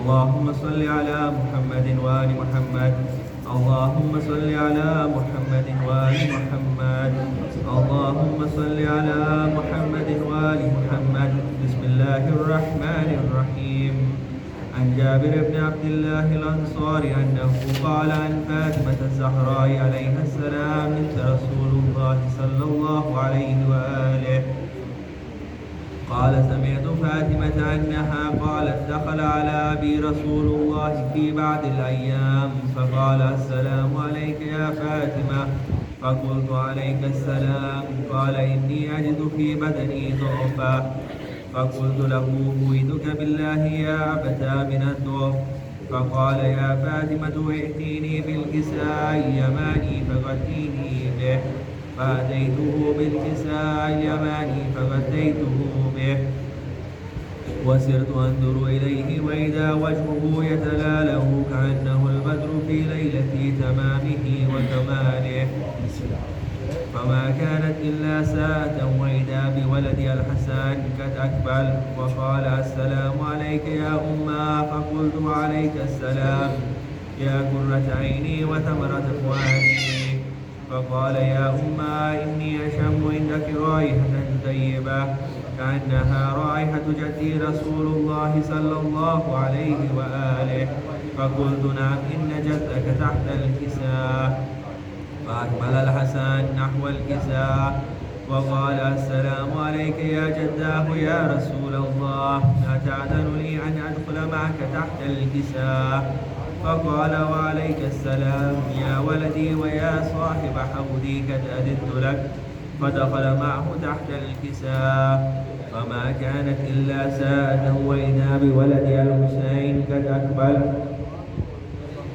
اللهم صل على محمد وآل محمد. اللهم صل على محمد وآل محمد. اللهم صل على محمد وآل محمد. بسم الله الرحمن الرحيم. عن جابر بن عبد الله الأنصاري أنه قال عن فاطمة الزهراء عليها السلام بنت رسول الله صلى الله عليه وآله قال سمعت فاطمة أنها قالت دخل على أبي رسول الله في بعض الأيام فقال السلام عليك يا فاطمة. فقلت عليك السلام. قال إني أجد في بدني ضعفا. فقلت له أويدك بالله يا أبتا من الضعف. فقال يا فاطمة ائتيني بالكساء اليماني فغطيني به. فأتيته بالكساء اليماني فغطيته به وسرت أنظر إليه وإذا وجهه يتلالأ كأنه البدر في ليلة تمامه وكماله. فما كانت إلا ساعة وإذا بولدي الحسن قد أقبل وقال السلام عليك يا أمّا. فقلت عليك السلام يا قرة عيني وثمرة فؤادي. فقال يا أمّا إني أشم عندك رائحة طيبة كأنها رائحة جدي رسول الله صلى الله عليه وآله. فقلت نعم إن جدك تحت الكساء. فأقبل الحسن نحو الكساء وقال السلام عليك يا جداه يا رسول الله. أتأذن لي أن أدخل معك تحت الكساء؟ فقال وعليك السلام يا ولدي ويا صاحب حوضي قد أذنت لك. فدخل معه تحت الكساء فما كانت إلا ساعة وإذا بولدي الحسين قد أقبل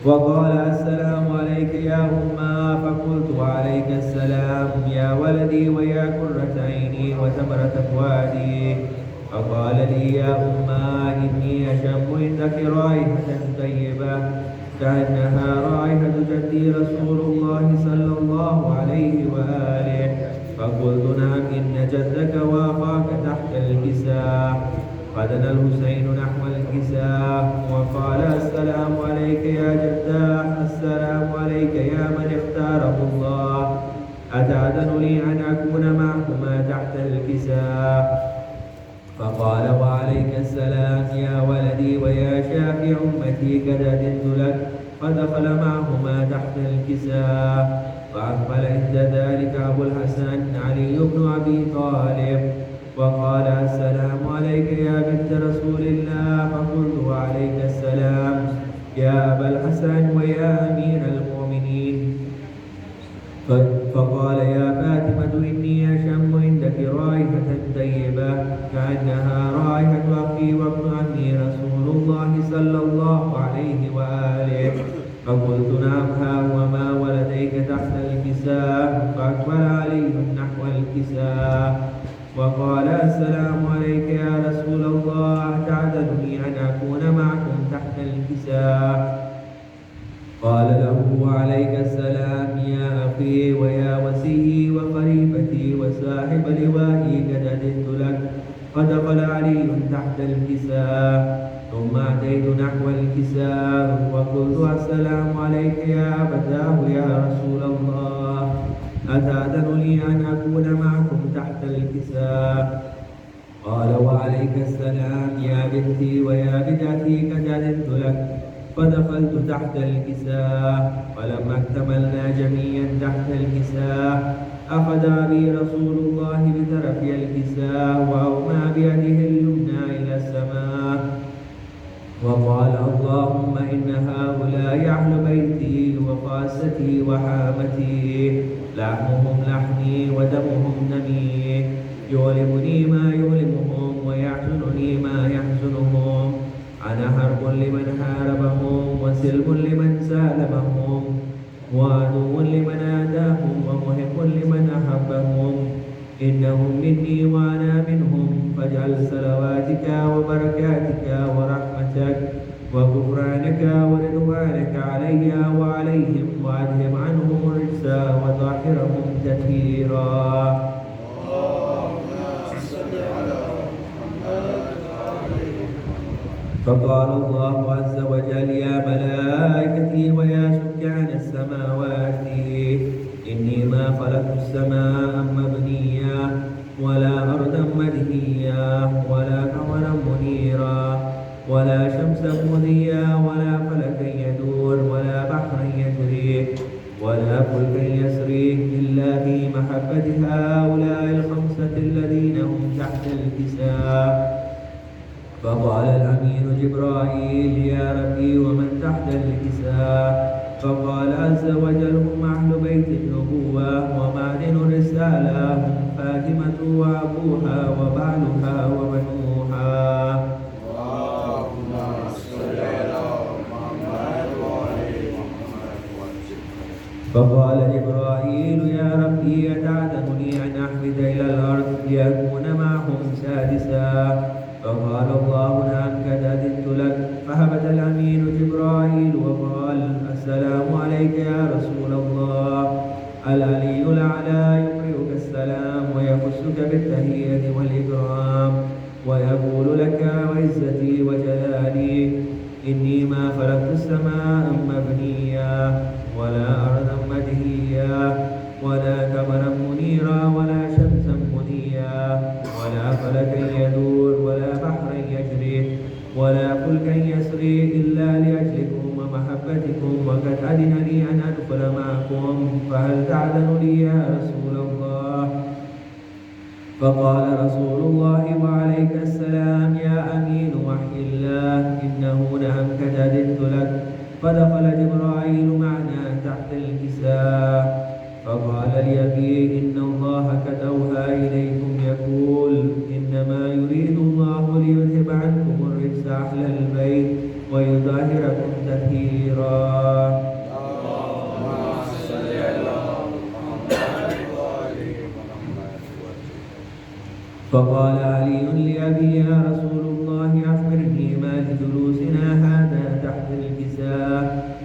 وقال السلام عليك يا أمّا. فقلت وعليك السلام يا ولدي ويا قرة عيني وثمرة فؤادي. فقال لي يا أمّا إني أشم عندك رائحة طيبة كأنها رائحة جدي رسول الله صلى الله عليه وآله. فقلت نعم إن جدك وافاك تحت الكساء. فدنا الحسين نحو الكساء وقال السلام عليك يا جداه. السلام عليك يا من اختاره الله. أتأذن لي أن أكون معكما تحت الكساء؟ فقال وعليك السلام يا ولدي ويا شافع أمتي قد أذنت لك. فدخل معهما تحت الكساء. فأقبل عند ذلك أبو الحسن علي بن أبي طالب وقال السلام عليك يا بنت رسول الله. فقلت وعليك السلام يا أبا الحسن ويا أمير المؤمنين. فقال يا فاطمة إني أشم عندك رائحة طيبة كأنها رائحة أخي وابن عمي رسول الله صلى الله عليه وآله. فقلت نعم ها وما ولديك تحت الكساء. فأقبل علي نحو الكساء وقال السلام عليك يا رسول الله. أتعذرني أن أكون معكم تحت الكساء؟ قال له وعليك السلام يا أخي ويا وسيي وخليفتي وصاحب لوائي قد أذنت لك. فدخل علي تحت الكساء ثم أتيت نحو الكساء وقلت السلام عليك يا أبتاه يا رسول الله. أتأذن لي أن أكون معكم تحت الكساء؟ قال وعليك السلام يا بنتي ويا بدعتي قد أذنت لك. فدخلت تحت الكساء فلما اكتملنا جميعا تحت الكساء أخذ أبي رسول الله بطرفي الكساء وأومى بيده اليمنى إلى السماء وقال اللهم إن هؤلاء أهل بيتي وخاصتي وحامتي لحمهم لحمي ودمهم دمي يؤلمني ما يؤلمهم ويحزنني ما يحزنهم. أنا حرب لمن حاربهم وسلم لمن سالمهم وعدو لمن آذاهم ومحب لمن أحبهم. إنهم مني وأنا منهم. فاجعل صلواتك وبركاتك ورحمتك وغفرانك ورضوانك علي وعليهم وأذهب عنهم الرجس وطهرهم تطهيرا. فقال الله عز وجل يا ملائكتي ويا سكان السماوات إني ما خلقت السماء مبنيا ولا أرضا مدهيا ولا قمرا منيرا ولا شمسا مضيا ولا فلكا يدور ولا بحرا يجري ولا فلكا يسري إلا في محبة هؤلاء الخمسة الذين هم تحت الكساء. فقال الأمين جبرائيل يا ربي ومن تحت الكساء؟ فقال عز وجل هم أهل بيت النبوة ومعدن الرسالة هم فاطمة وأبوها وبعلها وبنوها. فقال جبرائيل يا ربي أتعلمني أن أحمد إلى الأرض ليكون معهم سادسا؟ فقال الله نعم قد أذنت لك. فهبط الأمين جبرائيل وقال السلام عليك يا رسول الله. العلي الأعلى يقرئك السلام ويخصك بالتحية والإكرام ويقول لك وعزتي وجلالي إني ما خلقت السماء مبنيا ولا أرضا مدهيا ولا قمرا منيرا ولا شمسا منيا ولا فلكا يدور ولا بحرا يجري ولا فلكا يسري إلا لأجلكم ومحبتكم وقد أذن لي أن أدخل معكم فهل تعذن لي يا رسول الله؟ فقال رسول الله وعليك السلام يا أمين وحي الله إنه نعم قد أذنت لك. فدخل جبرائيل معنا تحت الكساء فقال لأبي إن الله قد أوحى إليكم يقول إنما يريد الله ليذهب عنكم الرجس أهل البيت ويطهركم تطهيرا. فقال علي لأبي يا رسول الله أخبرني ما لجلوسنا هذا تحت الكساء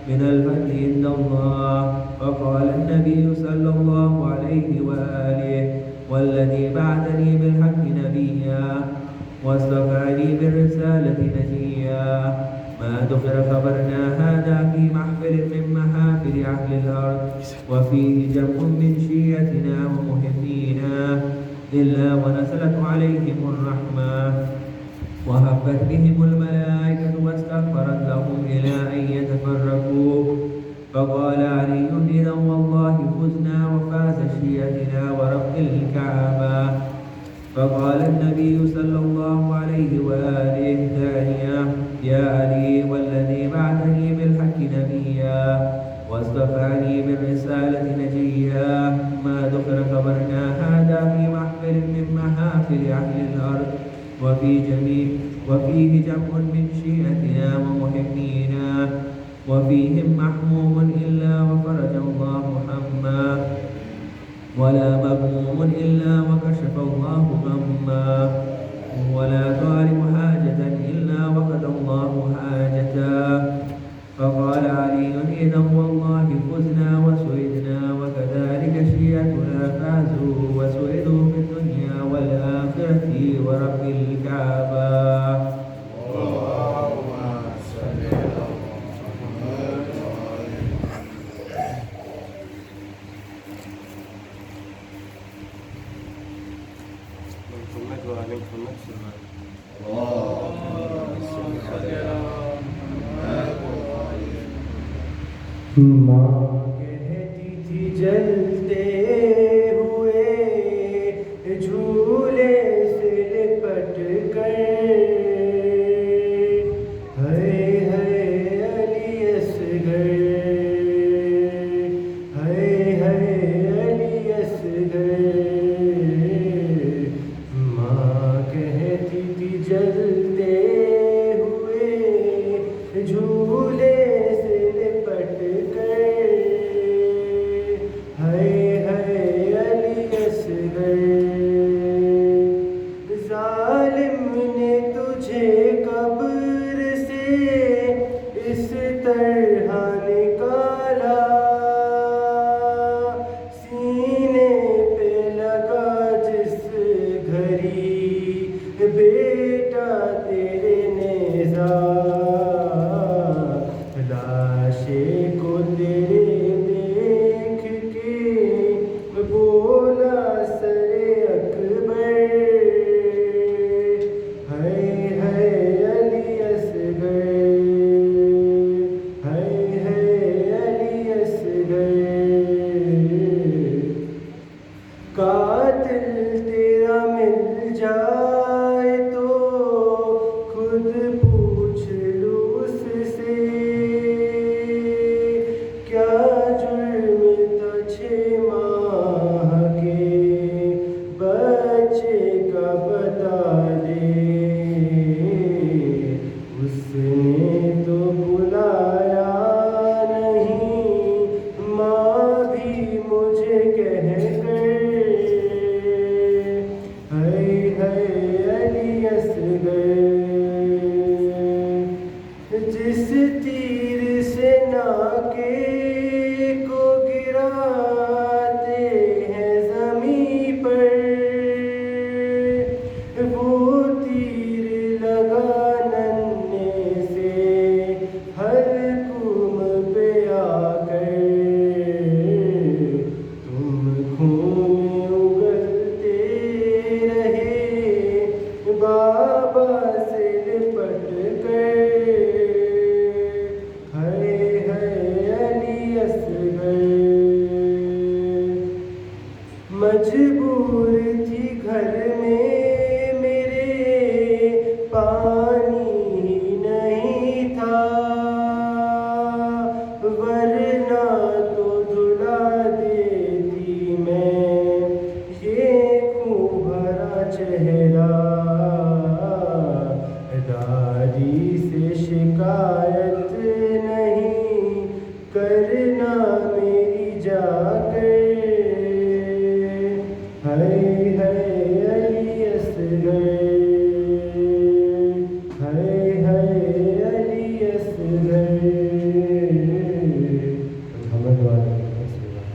من الفضل عند الله. فقال النبي صلى الله عليه وآله والذي بعثني بالحق نبيا واصطفاني بالرسالة نجيا ما دخل خبرنا هذا في محفل من محافل أهل الأرض وفيه جمع من شيعتنا ومهمينا إلا ونزلت عليهم الرحمة وهبت بهم الملائكة واستغفرت لهم إلى أن يتفرقوا. فقال علي إذا والله فزنا وفاز شيعتنا ورب الكعبة. فقال النبي صلى الله عليه وآله ثانية يا علي والذي بعثني بالحق نبيا واصطفاني بالرسالة نجيا ما ذكر خبرنا هذا في محفل من محافل أهل الأرض وفيه جمع من شيعتنا ومحبينا وفيهم محموم إلا وفرج الله همّا ولا مغموم إلا وكشف الله غمّا ولا طالب حاجة إلا وقضى الله حاجتا. فقال علي إذا والله فزنا وسعدنا وكذلك شيعتنا فازوا وسعدوا في الدنيا والآخرة ورب الكعبة. ماں کہتی تھی جلتے ہوئے جھولے سے لپٹ کر ہے علی اصغر ہے علی اصغر. ماں کہتی تھی جلتے ہوئے جھولے ظالم نے تجھے قبر سے اس طرح نکالا سینے پہ لگا جس گھڑی بیٹا تیرے نے اس تیر سے ناکے کو گراتے ہیں زمیں پر، وہ تیر لگا ننھے سے حلقوم پہ آ کر، تم خون اگلتے رہے بابا سے لپٹ کر، ہائے ہائے علی اصغر، مجبور تھی گھر میں میرے پانی ہی نہیں تھا، ورنہ تو دھلا دیتی میں یہ خوں بھرا چہرہ، داری سے شکایت نہیں کرنا میری جا کر، ہائے ہائے علی اصغر، ہائے ہائے علی اصغر، محمد والا رسول اللہ۔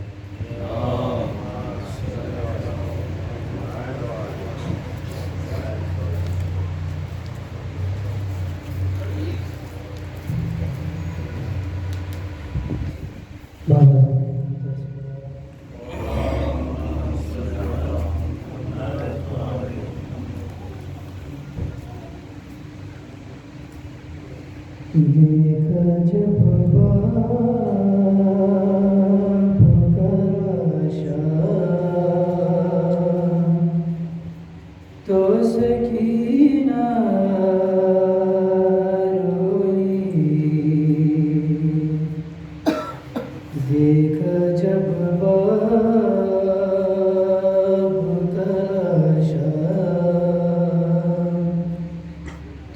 دیکھا جب باپ کا لاشا تو سکینہ روئی، دیکھا جب باپ کا لاشا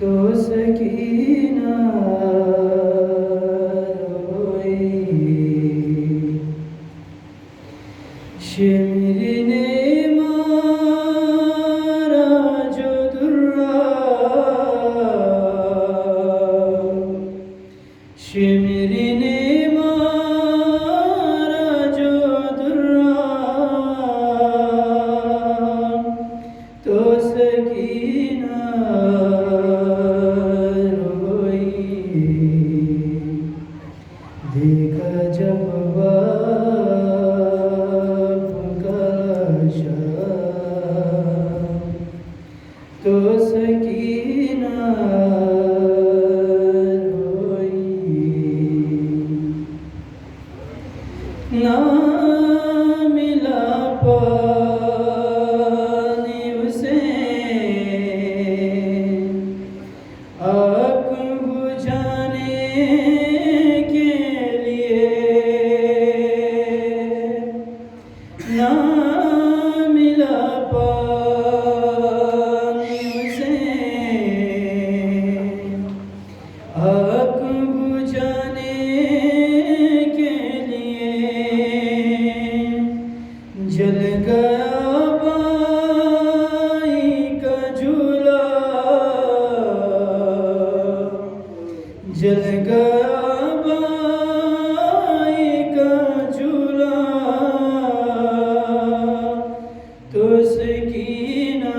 تو سکینہ روئی، شمر نے مارا جو درہ، شمر نے مارا جو درہ تو سکینہ دیکھا جب باپ کا لاشا تو سکینہ روئی، نہ ملا پانی اسے آگ بجھانے نہ ملا پانی اسے آگ بجھانے کے لیے، جل گیا بائی کا جھولا، جل گیا بائی کا جھولا تو سکینہ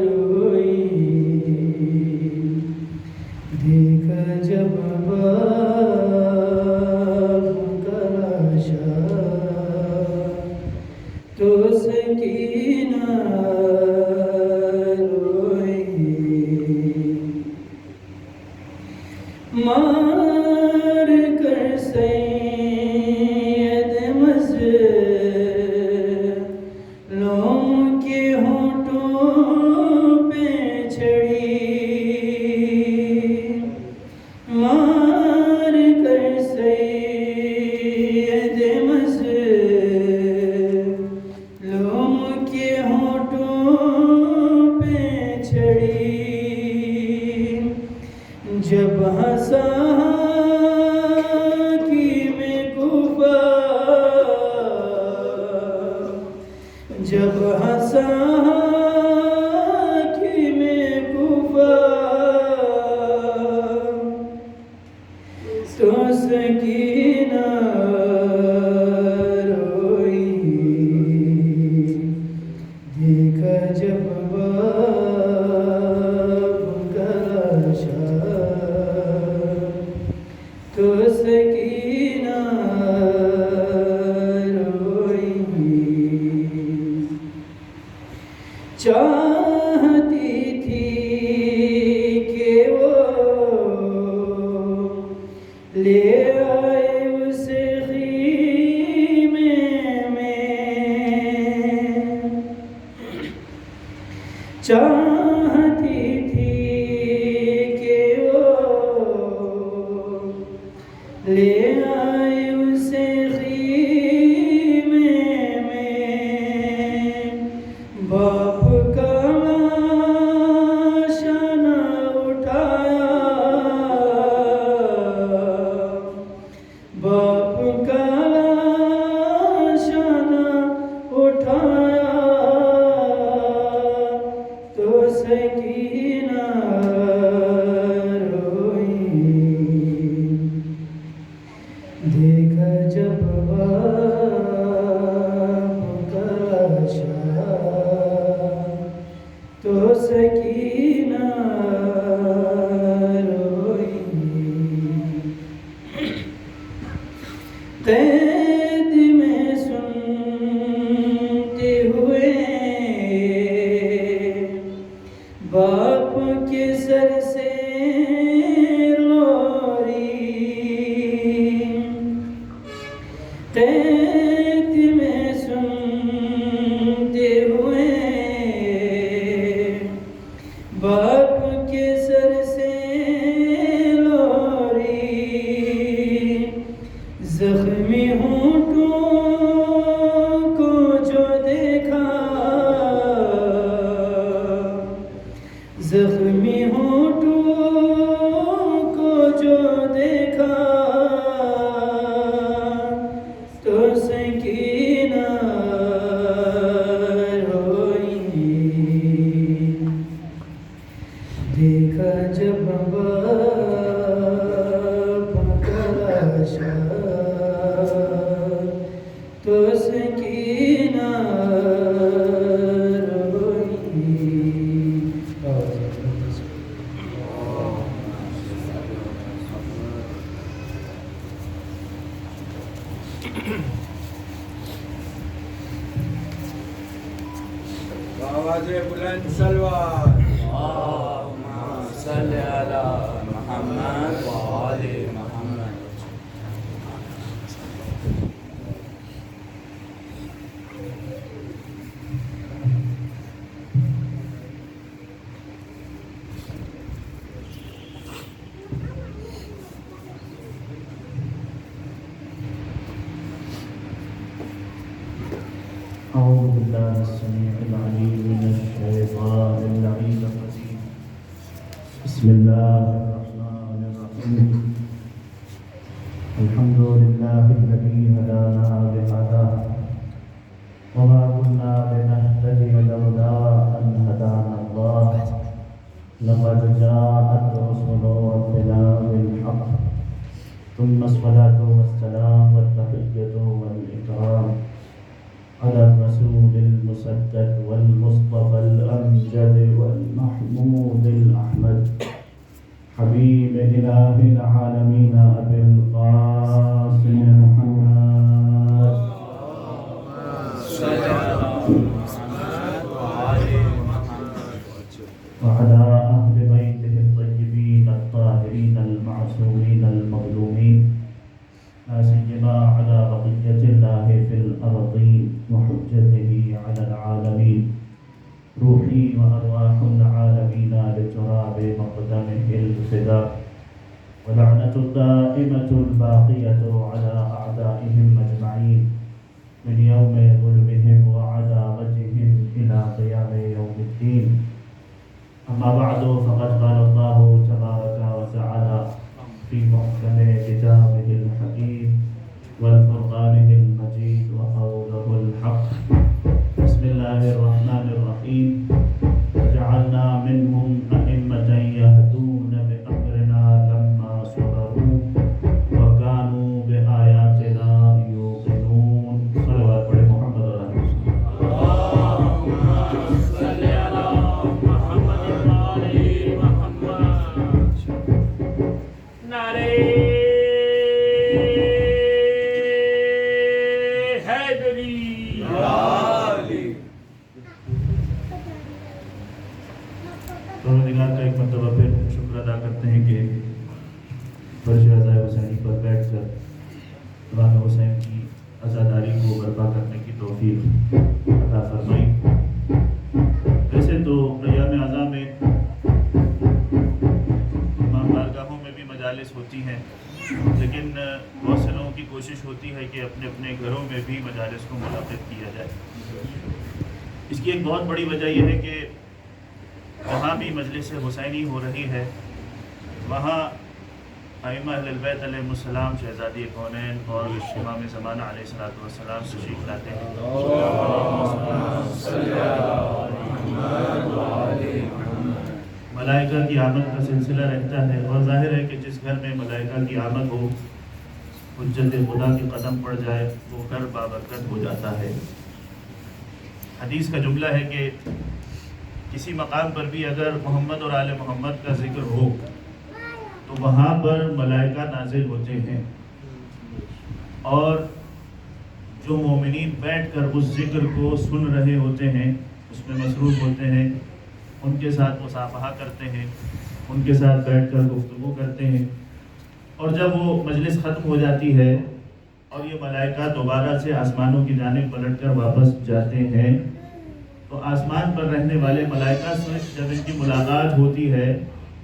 روئی، دیکھا جب باپ کا لاشا تو سکینہ روئی، مار کر سید مظلوم کے ہونٹوں پہ چھڑی، مار کر سید مظلوم کے ہونٹوں پہ چھڑی، جب ہنسا حکیم کوفہ، جب ہنسا حکیم کوفہ سکینہ روئی دیکھا جب باپ کا لاشا تو سکینہ روئی چاہتی تھی کہ وہ لے آئے اسے خیمے میں چاہتی تھی کہ وہ لے آئے اسے خیمے میں باپ کا لاشا نہ اٹھایا باپ کا لاشا نہ اٹھایا تو سکینہ روئی دیکھا جب باپ کا لاشا تو سکینہ روئی قید میں سنتے ہوئے باپ کے سر سے لوری قید میں سنتے ہوئے باپ کے سر سے لوری زخمی ہونٹوں کو جو دیکھا زخمی ہونٹوں کو جو دیکھا تو سکینہ روئی دیکھا جب باپ کا لاشا تو سکینہ روئی آواز بلند سلوات اللهم صل على محمد وآل محمد أعوذ بالله السميع العليم من الشيطان اللعين الرجيم بسم الله الرحمن الرحيم الحمد لله الذي هدانا لهذا وما كنا لنهتدي لولا أن هدانا الله لقد جاءت رسل ربنا بالحق ثم الصلاة والسلام والتحية والإكرام على الرسول المسدد والمصطفى الأمجد والمحمود الأحمد حبيب إله العالمين أبي القاسم محمد وعلى أهل بيته الطيبين الطاهرين المعصومين المظلومين لا سيما على بقية الله في الأرضين وحجته على العالمين روحي وأرواح العالمين لتراب مقدمه الفداء ولعنة الدائمة الباقية على أعدائهم أجمعين من يوم ظلمهم وعداوتهم إلى قيام يوم الدين أما بعد فقد قال الله تبارك وتعالى في محكم كتابه الحكيم والفرقان المجيد وقوله الحق بسم الله الرحمن الرحيم وجعلنا منهم أئمة يهدون بأمرنا لما صبروا وكانوا نعرے حیدری پروردگار کا ایک مرتبہ پھر شکر ادا کرتے ہیں کہ فرش عزائے حسینی پر بیٹھ کر امام حسین کی عزاداری کو برپا کرنے کی توفیق عطا فرمائی۔ ویسے تو ایام عزا میں امام بارگاہوں میں بھی مجالس ہوتی ہیں، لیکن بہت سے لوگوں کی کوشش ہوتی ہے کہ اپنے اپنے گھروں میں بھی مجالس کو منعقد کیا جائے۔ اس کی ایک بہت بڑی وجہ یہ ہے کہ جہاں بھی مجلس حسینی ہو رہی ہے وہاں ائمہ اہل البیت علیہ السلام، شہزادی کونین اور امام زمانہ علیہ السلام تشریف لاتے ہیں۔ ملائکہ کی آمد کا سلسلہ رہتا ہے، اور ظاہر ہے کہ جس گھر میں ملائکہ کی آمد ہو، حجت خدا کے قدم پڑ جائے، وہ گھر بابرکت ہو جاتا ہے۔ حدیث کا جملہ ہے کہ کسی مقام پر بھی اگر محمد اور آل محمد کا ذکر ہو تو وہاں پر ملائکہ نازل ہوتے ہیں، اور جو مومنین بیٹھ کر اس ذکر کو سن رہے ہوتے ہیں، اس میں مصروف ہوتے ہیں، ان کے ساتھ مصافحہ کرتے ہیں، ان کے ساتھ بیٹھ کر گفتگو کرتے ہیں، اور جب وہ مجلس ختم ہو جاتی ہے اور یہ ملائکہ دوبارہ سے آسمانوں کی جانب پلٹ کر واپس جاتے ہیں، تو آسمان پر رہنے والے ملائکہ سے جب ان کی ملاقات ہوتی ہے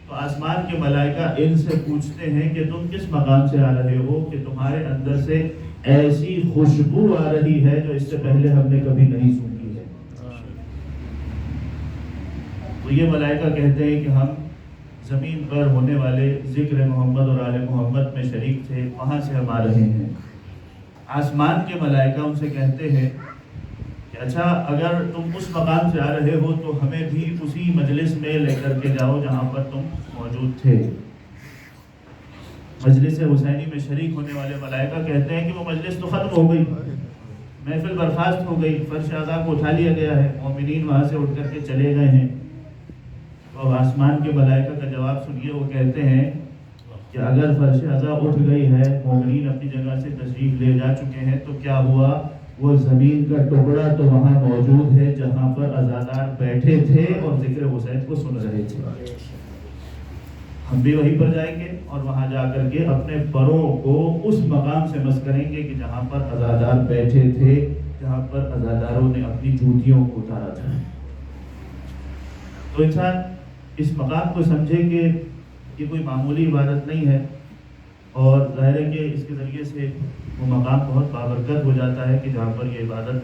تو آسمان کے ملائکہ ان سے پوچھتے ہیں کہ تم کس مقام سے آ رہے ہو کہ تمہارے اندر سے ایسی خوشبو آ رہی ہے جو اس سے پہلے ہم نے کبھی نہیں سنی ہے۔ تو یہ ملائکہ کہتے ہیں کہ ہم زمین پر ہونے والے ذکر محمد اور آل محمد میں شریک تھے، وہاں سے ہم آ رہے ہیں۔ آسمان کے ملائکہ ان سے کہتے ہیں کہ اچھا اگر تم اس مقام سے آ رہے ہو تو ہمیں بھی اسی مجلس میں لے کر کے جاؤ جہاں پر تم موجود تھے۔ مجلس حسینی میں شریک ہونے والے ملائکہ کہتے ہیں کہ وہ مجلس تو ختم ہو گئی، محفل برخاست ہو گئی، فرش اعضاء کو اٹھا لیا گیا ہے، مومنین وہاں سے اٹھ کر کے چلے گئے ہیں۔ تو اب آسمان کے ملائکہ کا جواب سنیے، وہ کہتے ہیں کہ اگر فرش اعضاء اٹھ گئی ہے، مومنین اپنی جگہ سے تشریف لے جا چکے ہیں، تو کیا ہوا؟ وہ زمین کا ٹکڑا تو وہاں موجود ہے جہاں پر عزادار بیٹھے تھے اور ذکر حسین کو سن رہے تھے۔ ہم بھی وہیں پر جائیں گے اور وہاں جا کر کے اپنے پروں کو اس مقام سے مس کریں گے کہ جہاں پر عزادار بیٹھے تھے، جہاں پر عزاداروں نے اپنی جوتیوں کو اتارا تھا۔ تو انسان اس مقام کو سمجھے کہ یہ کوئی معمولی عبادت نہیں ہے، اور ظاہر ہے کہ اس کے ذریعے سے وہ مقام بہت بابرکت ہو جاتا ہے کہ جہاں پر یہ عبادت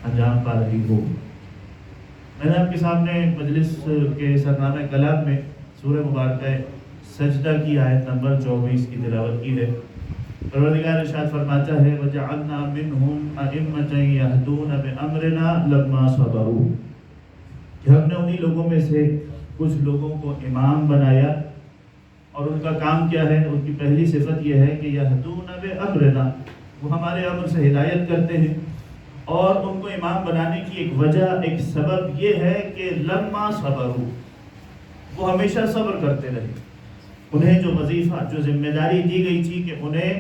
انجام پا رہی ہو۔ میں نے آپ کے سامنے مجلس کے سرنامہ کلام میں سورہ مبارکہ سجدہ کی آیت نمبر 24 کی تلاوت کی ہے۔ پروردگار ارشاد فرماتا ہے وَجَعَلْنَا مِنْهُمْ أَئِمَّةً يَهْدُونَ بِأَمْرِنَا لَمَّا صَبَرُوا، کہ ہم نے انہی لوگوں میں سے کچھ لوگوں کو امام بنایا، اور ان کا کام کیا ہے؟ ان کی پہلی صفت یہ ہے کہ یہدون بامرنا، وہ ہمارے امر سے ہدایت کرتے ہیں، اور ان کو امام بنانے کی ایک وجہ، ایک سبب یہ ہے کہ لما صبروا، وہ ہمیشہ صبر کرتے رہے۔ انہیں جو وظیفہ، جو ذمہ داری دی گئی تھی کہ انہیں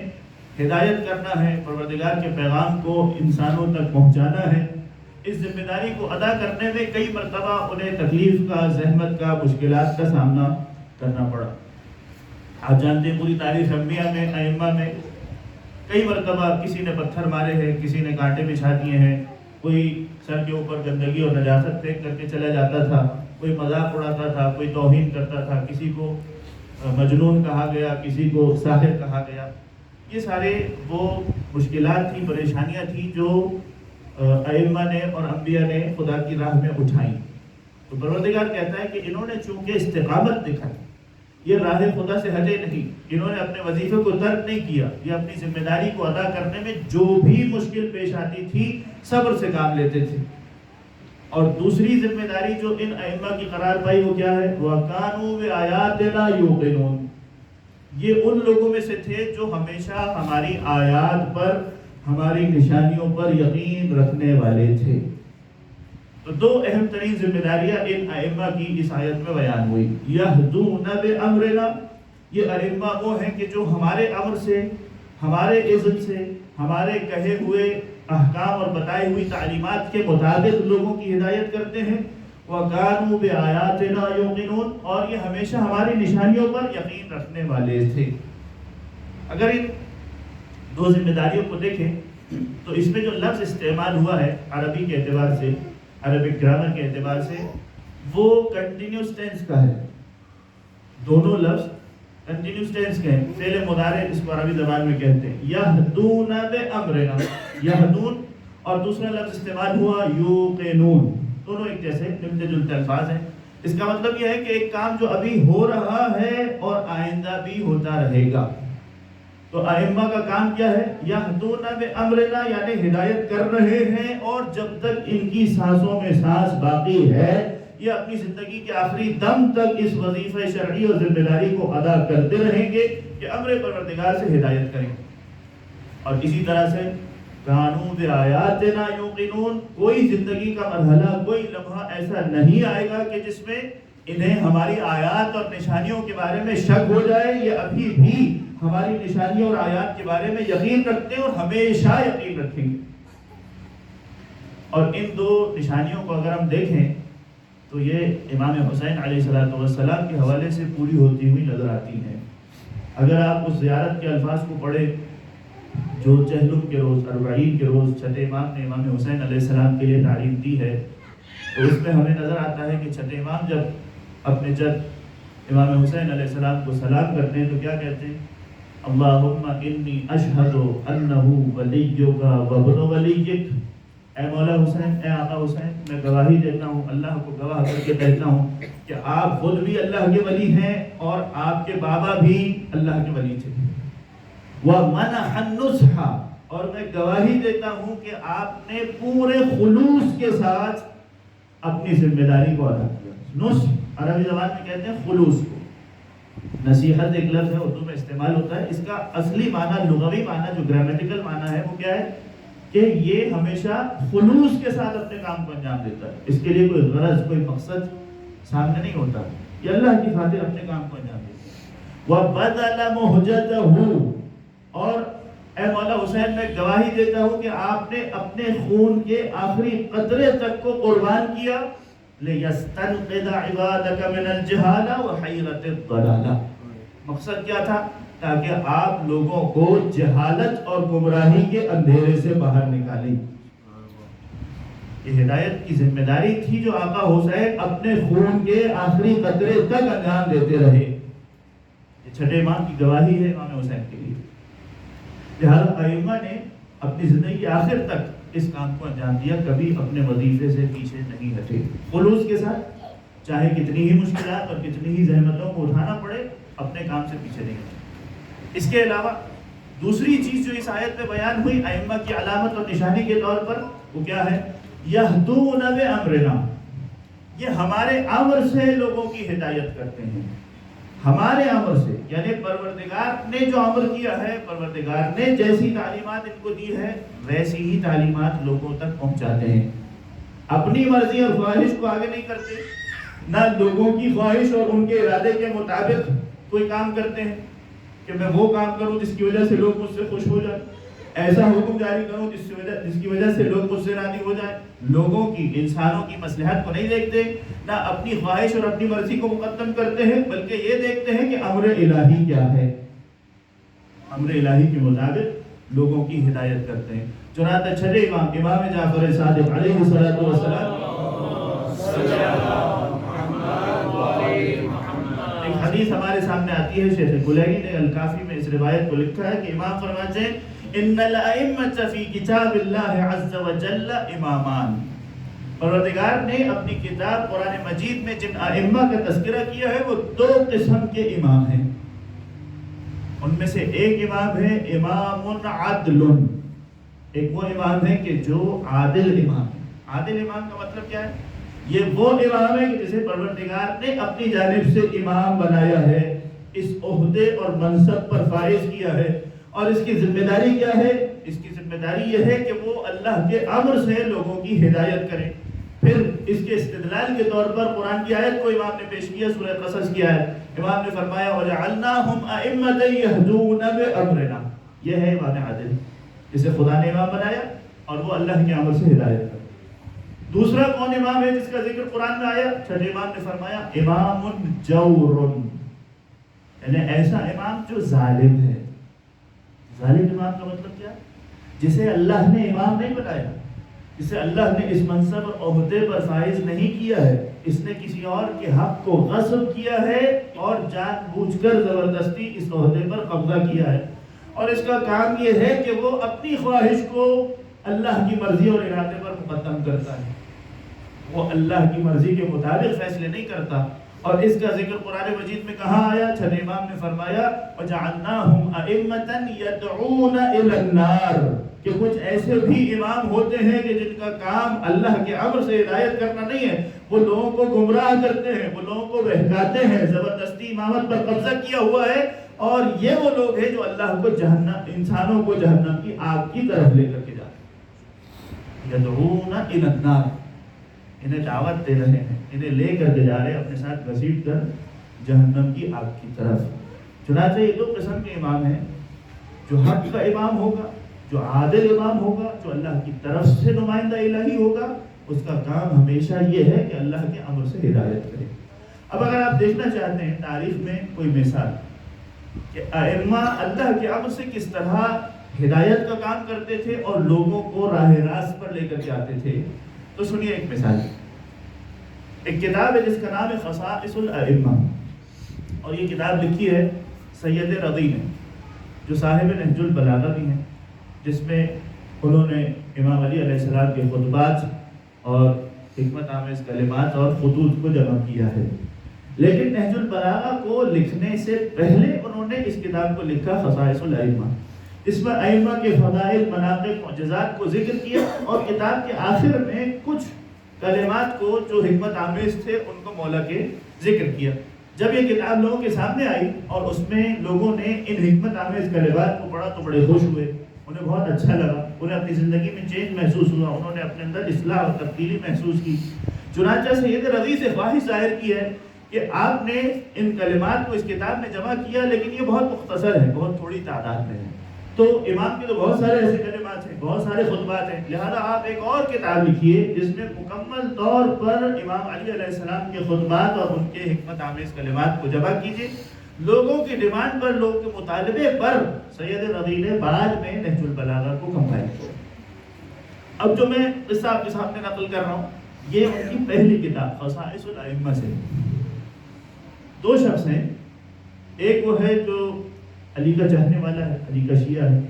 ہدایت کرنا ہے، پروردگار کے پیغام کو انسانوں تک پہنچانا ہے، اس ذمہ داری کو ادا کرنے میں کئی مرتبہ انہیں تکلیف کا، زحمت کا، مشکلات کا سامنا کرنا پڑا۔ آپ جانتے ہیں پوری تاریخ انبیاء میں، ائمہ میں کئی مرتبہ کسی نے پتھر مارے ہیں، کسی نے کانٹے بچھا دیے ہیں، کوئی سر کے اوپر گندگی اور نجاست پھینک کر کے چلا جاتا تھا، کوئی مذاق اڑاتا تھا، کوئی توہین کرتا تھا، کسی کو مجنون کہا گیا، کسی کو ساحر کہا گیا۔ یہ سارے وہ مشکلات تھی، پریشانیاں تھیں جو ائمہ نے اور انبیاء نے خدا کی راہ میں اٹھائیں۔ تو پروردگار کہتا ہے کہ انہوں نے چونکہ استقامت دکھائی، یہ راہ خدا سے ہٹے نہیں، انہوں نے اپنے وظیفے کو ترک نہیں کیا، یہ اپنی ذمہ داری کو ادا کرنے میں جو بھی مشکل پیش آتی تھی صبر سے کام لیتے تھے۔ اور دوسری ذمہ داری جو ان ائمہ کی قرار پائی وہ کیا ہے؟ وَكَانُوا بِآيَاتِنَا يُوقِنُونَ، یہ ان لوگوں میں سے تھے جو ہمیشہ ہماری آیات پر، ہماری نشانیوں پر یقین رکھنے والے تھے۔ تو دو اہم ترین ذمہ داریاں ان ائمہ کی اس آیت میں بیان ہوئی، یہدون بامرنا، یہ ائمہ وہ ہیں کہ جو ہمارے امر سے، ہمارے اذن سے، ہمارے کہے ہوئے احکام اور بتائی ہوئی تعلیمات کے مطابق لوگوں کی ہدایت کرتے ہیں۔ وَكَانُوا بِآيَاتِنَا يُوقِنُونَ، اور یہ ہمیشہ ہماری نشانیوں پر یقین رکھنے والے تھے۔ اگر ان دو ذمہ داریوں کو دیکھیں تو اس میں جو لفظ استعمال ہوا ہے عربی کے اعتبار سے، عربک گرامر کے اعتبار سے، وہ کنٹینیوس ٹینس کا ہے۔ دونوں لفظ کنٹینیوس ٹینس کے ہیں، فعل مضارع اس کو عربی زبان میں کہتے ہیں، یہدون بامرنا، یہدون، اور دوسرا لفظ استعمال ہوا یوقنون، دونوں ایک جیسے ملتے جلتے الفاظ ہیں۔ اس کا مطلب یہ ہے کہ ایک کام جو ابھی ہو رہا ہے اور آئندہ بھی ہوتا رہے گا۔ تو ائمہ کا کام کیا ہے؟ یہدون بامرنا، یعنی ہدایت کر رہے ہیں، اور جب تک ان کی سانسوں میں سانس باقی ہے یہ اپنی زندگی کے آخری دم تک اس وظیفہ شرعی اور ذمہ داری کو ادا کرتے رہیں گے کہ امر پروردگار سے ہدایت کریں۔ اور اسی طرح سے کانوا بآیاتنا یوقنون، کوئی زندگی کا مرحلہ، کوئی لمحہ ایسا نہیں آئے گا کہ جس میں انہیں ہماری آیات اور نشانیوں کے بارے میں شک ہو جائے۔ یہ ابھی بھی ہماری نشانیوں اور آیات کے بارے میں یقین رکھتے ہیں اور ہمیشہ یقین رکھیں گے۔ اور ان دو نشانیوں کو اگر ہم دیکھیں تو یہ امام حسین علیہ السلام کے حوالے سے پوری ہوتی ہوئی نظر آتی ہیں۔ اگر آپ اس زیارت کے الفاظ کو پڑھیں جو چہلم کے روز، اربعین کے روز چھٹے امام نے امام حسین علیہ السلام کے لیے تعلیم دی ہے، تو اس میں ہمیں نظر آتا ہے کہ چھٹے امام جب اپنے جد امام حسین علیہ السلام کو سلام کرتے ہیں تو کیا کہتے ہیں؟ اللہم انی اشہد انہ ولیک وابن ولیک، اے مولا حسین، اے آقا حسین، میں گواہی دیتا ہوں، اللہ کو گواہ کر کے کہتا ہوں کہ آپ خود بھی اللہ کے ولی ہیں اور آپ کے بابا بھی اللہ کے ولی تھے۔ وَمَنَحَ النُّصْحَ، اور میں گواہی دیتا ہوں کہ آپ نے پورے خلوص کے ساتھ اپنی ذمہ داری کو ادا کیا۔ نصح عربی زبان میں کہتے ہیں خلوص کو۔ نصیحت ایک لفظ ہے، اردو میں استعمال ہوتا ہے، اس کا اصلی معنی، لغوی معنی، جو گرامیٹیکل معنی ہے وہ کیا ہے کہ یہ ہمیشہ خلوص کے ساتھ اپنے کام کو انجام دیتا ہے، اس کے لیے کوئی غرض، کوئی مقصد سامنے نہیں ہوتا، یہ اللہ کی خاطر اپنے کام کو انجام دیتا ہے۔ وَبَذَلَ مُحْجَتَهُ، اور اے مولا حسین میں گواہی دیتا ہوں کہ آپ نے اپنے خون کے آخری قطرے تک کو قربان کیا، لِيَسْتَنْقِذَ عِبَادَكَ مِنَ الْجِهَالَةِ وَحَيْرَةِ الضَّلَالَةِ، مقصد کیا تھا؟ تاکہ آپ لوگوں کو جہالت اور گمراہی کے اندھیرے سے باہر نکالیں۔ یہ ہدایت کی ذمہ داری تھی جو آقا حسین اپنے خون کے آخری قطرے تک انجام دیتے رہے۔ یہ چھٹے امام کی گواہی ہے امام حسین کے لیے۔ لہذا ائمہ نے اپنی زندگی کے آخر تک اس کام کو انجام دیا، کبھی اپنے وظیفے سے پیچھے نہیں ہٹے، خلوص کے ساتھ، چاہے کتنی ہی مشکلات اور کتنی ہی زحمتوں کو اٹھانا پڑے، اپنے کام سے پیچھے نہیں ہٹے۔ اس کے علاوہ دوسری چیز جو اس آیت میں بیان ہوئی ائمہ کی علامت اور نشانی کے طور پر، وہ کیا ہے؟ یہدون بامرنا، یہ ہمارے امر سے لوگوں کی ہدایت کرتے ہیں، ہمارے امر سے، یعنی پروردگار نے جو امر کیا ہے، پروردگار نے جیسی تعلیمات ان کو دی ہے ویسی ہی تعلیمات لوگوں تک پہنچاتے ہیں، اپنی مرضی اور خواہش کو آگے نہیں کرتے، نہ لوگوں کی خواہش اور ان کے ارادے کے مطابق کوئی کام کرتے ہیں کہ میں وہ کام کروں جس کی وجہ سے لوگ مجھ سے خوش ہو جائیں، ایسا حکم جاری کروں جس کی وجہ سے لوگ مجھ سے راضی ہو جائیں۔ لوگوں کی، انسانوں کی مصلحت کو نہیں دیکھتے، نہ اپنی خواہش اور اپنی مرضی کو مقدم کرتے ہیں، بلکہ یہ دیکھتے ہیں کہ امر الہی کیا ہے، امر الہی کے مطابق لوگوں کی ہدایت کرتے ہیں۔ چنانچہ چھٹے امام، امام جعفر صادق علیہ السلام، ایک حدیث ہمارے سامنے آتی ہے، شیخ کلیگی نے الکافی میں اس روایت کو لکھا ہے کہ امام فرماتے ہیں ان الائمۃ فی کتاب اللہ عز وجل امامان، پروردگار نے اپنی کتاب قرآن مجید میں جن ائمہ کا تذکرہ کیا ہے وہ دو قسم کے امام ہیں، ان میں سے ایک امام ہے امام عدل، ایک وہ امام ہے کہ جو عادل امام ہے۔ عادل امام کا مطلب کیا ہے؟ یہ وہ امام ہے کہ جسے پروردگار نے اپنی جانب سے امام بنایا ہے، اس عہدے اور منصب پر فائز کیا ہے، اور اس کی ذمہ داری کیا ہے؟ اس کی ذمہ داری یہ ہے کہ وہ اللہ کے امر سے لوگوں کی ہدایت کرے۔ پھر اس کے استدلال کے طور پر قرآن کی آیت کو امام نے پیش کیا، سورہ قصص کی آیت۔ امام نے فرمایا وَجَعَلْنَاهُمْ أَئِمَّةً يَهْدُونَ بِأَمْرِنَا، یہ ہے امام عادل، جسے خدا نے امام بنایا اور وہ اللہ کے امر سے ہدایت کرتا۔ دوسرا کون امام ہے جس کا ذکر قرآن میں آیا؟ چھٹے امام نے فرمایا امام جور، یعنی ایسا امام جو ظالم ہے۔ ظالم امام کا مطلب کیا؟ جسے اللہ نے امام نہیں بنایا، جسے اللہ نے اس منصب اور عہدے پر فائز نہیں کیا ہے، اس نے کسی اور کے حق کو غصب کیا ہے اور جان بوجھ کر زبردستی اس عہدے پر قبضہ کیا ہے، اور اس کا کام یہ ہے کہ وہ اپنی خواہش کو اللہ کی مرضی اور ارادے پر مقدم کرتا ہے، وہ اللہ کی مرضی کے مطابق فیصلے نہیں کرتا۔ اور اس کا ذکر قرآن مجید میں کہاں آیا؟ چھٹے امام نے فرمایا وَجَعَلْنَاهُمْ أَئِمَّةً يَدْعُونَ إِلَى النَّارِ، کہ کچھ ایسے بھی امام ہوتے ہیں کہ جن کا کام اللہ کے امر سے ہدایت کرنا نہیں ہے، وہ لوگوں کو گمراہ کرتے ہیں، وہ لوگوں کو بہکاتے ہیں، زبردستی امامت پر قبضہ کیا ہوا ہے، اور یہ وہ لوگ ہیں جو اللہ کو جہنم، انسانوں کو جہنم کی آگ کی طرف لے کر کے جاتے ہیں۔ یدعون الی النار، انہیں دعوت دے رہے ہیں، انہیں لے کر کے جا رہے ہیں اپنے ساتھ گھسیٹ کر جہنم کی آگ کی طرف۔ چنانچہ یہ دو قسم کے امام ہیں، جو حق کا امام ہوگا، جو عادل امام ہوگا، جو اللہ کی طرف سے نمائندہ الہی ہوگا، اس کا کام ہمیشہ یہ ہے کہ اللہ کے امر سے ہدایت کرے۔ اب اگر آپ دیکھنا چاہتے ہیں تاریخ میں کوئی مثال کہ ائمہ اللہ کے امر سے کس طرح ہدایت کا کام کرتے تھے اور لوگوں کو راہ راست پر لے کر کے آتے تھے، تو سنیے ایک مثال۔ ایک کتاب ہے جس کا نام ہے خصائص الائمہ، اور یہ کتاب لکھی ہے سید رضی نے، جو صاحب نہج البلاغہ بھی ہیں، جس میں انہوں نے امام علی علیہ السلام کے خطبات اور حکمت آمیز کلمات اور خطوط کو جمع کیا ہے۔ لیکن نہج البلاغہ کو لکھنے سے پہلے انہوں نے اس کتاب کو لکھا خصائص الائمہ۔ اس میں ائمہ کے فضائل، مناقب، معجزات کو ذکر کیا، اور کتاب کے آخر میں کچھ کلمات کو جو حکمت آمیز تھے ان کو مولا کے ذکر کیا۔ جب یہ کتاب لوگوں کے سامنے آئی اور اس میں لوگوں نے ان حکمت آمیز کلمات کو پڑھا تو بڑے خوش ہوئے، انہیں بہت اچھا لگا، انہیں اپنی زندگی میں چینج محسوس ہوا، انہوں نے اپنے اندر اصلاح اور تبدیلی محسوس کی۔ چنانچہ سید رضی سے خواہش ظاہر کی ہے کہ آپ نے ان کلمات کو اس کتاب میں جمع کیا، لیکن یہ بہت مختصر ہے، بہت تھوڑی تعداد میں ہے، تو امام کے تو بہت سارے ایسے کلمات ہیں، بہت سارے خطبات ہیں، لہذا آپ ایک اور کتاب لکھیے جس میں مکمل طور پر امام علی علیہ السلام کے خطبات اور ان کے حکمت آمیز کلمات کو جمع کیجیے۔ لوگوں کی ڈیمانڈ پر، لوگوں کے مطالبے پر سید رضی نے بعد میں نہج البلاغہ کو کمپائل کیا۔ اب جو میں قصہ آپ کے سامنے نقل کر رہا ہوں، یہ ان کی پہلی کتاب خصائص الائمہ سے۔ دو شخص ہیں، ایک وہ ہے جو علی کا چاہنے والا ہے، علی کا شیعہ ہے،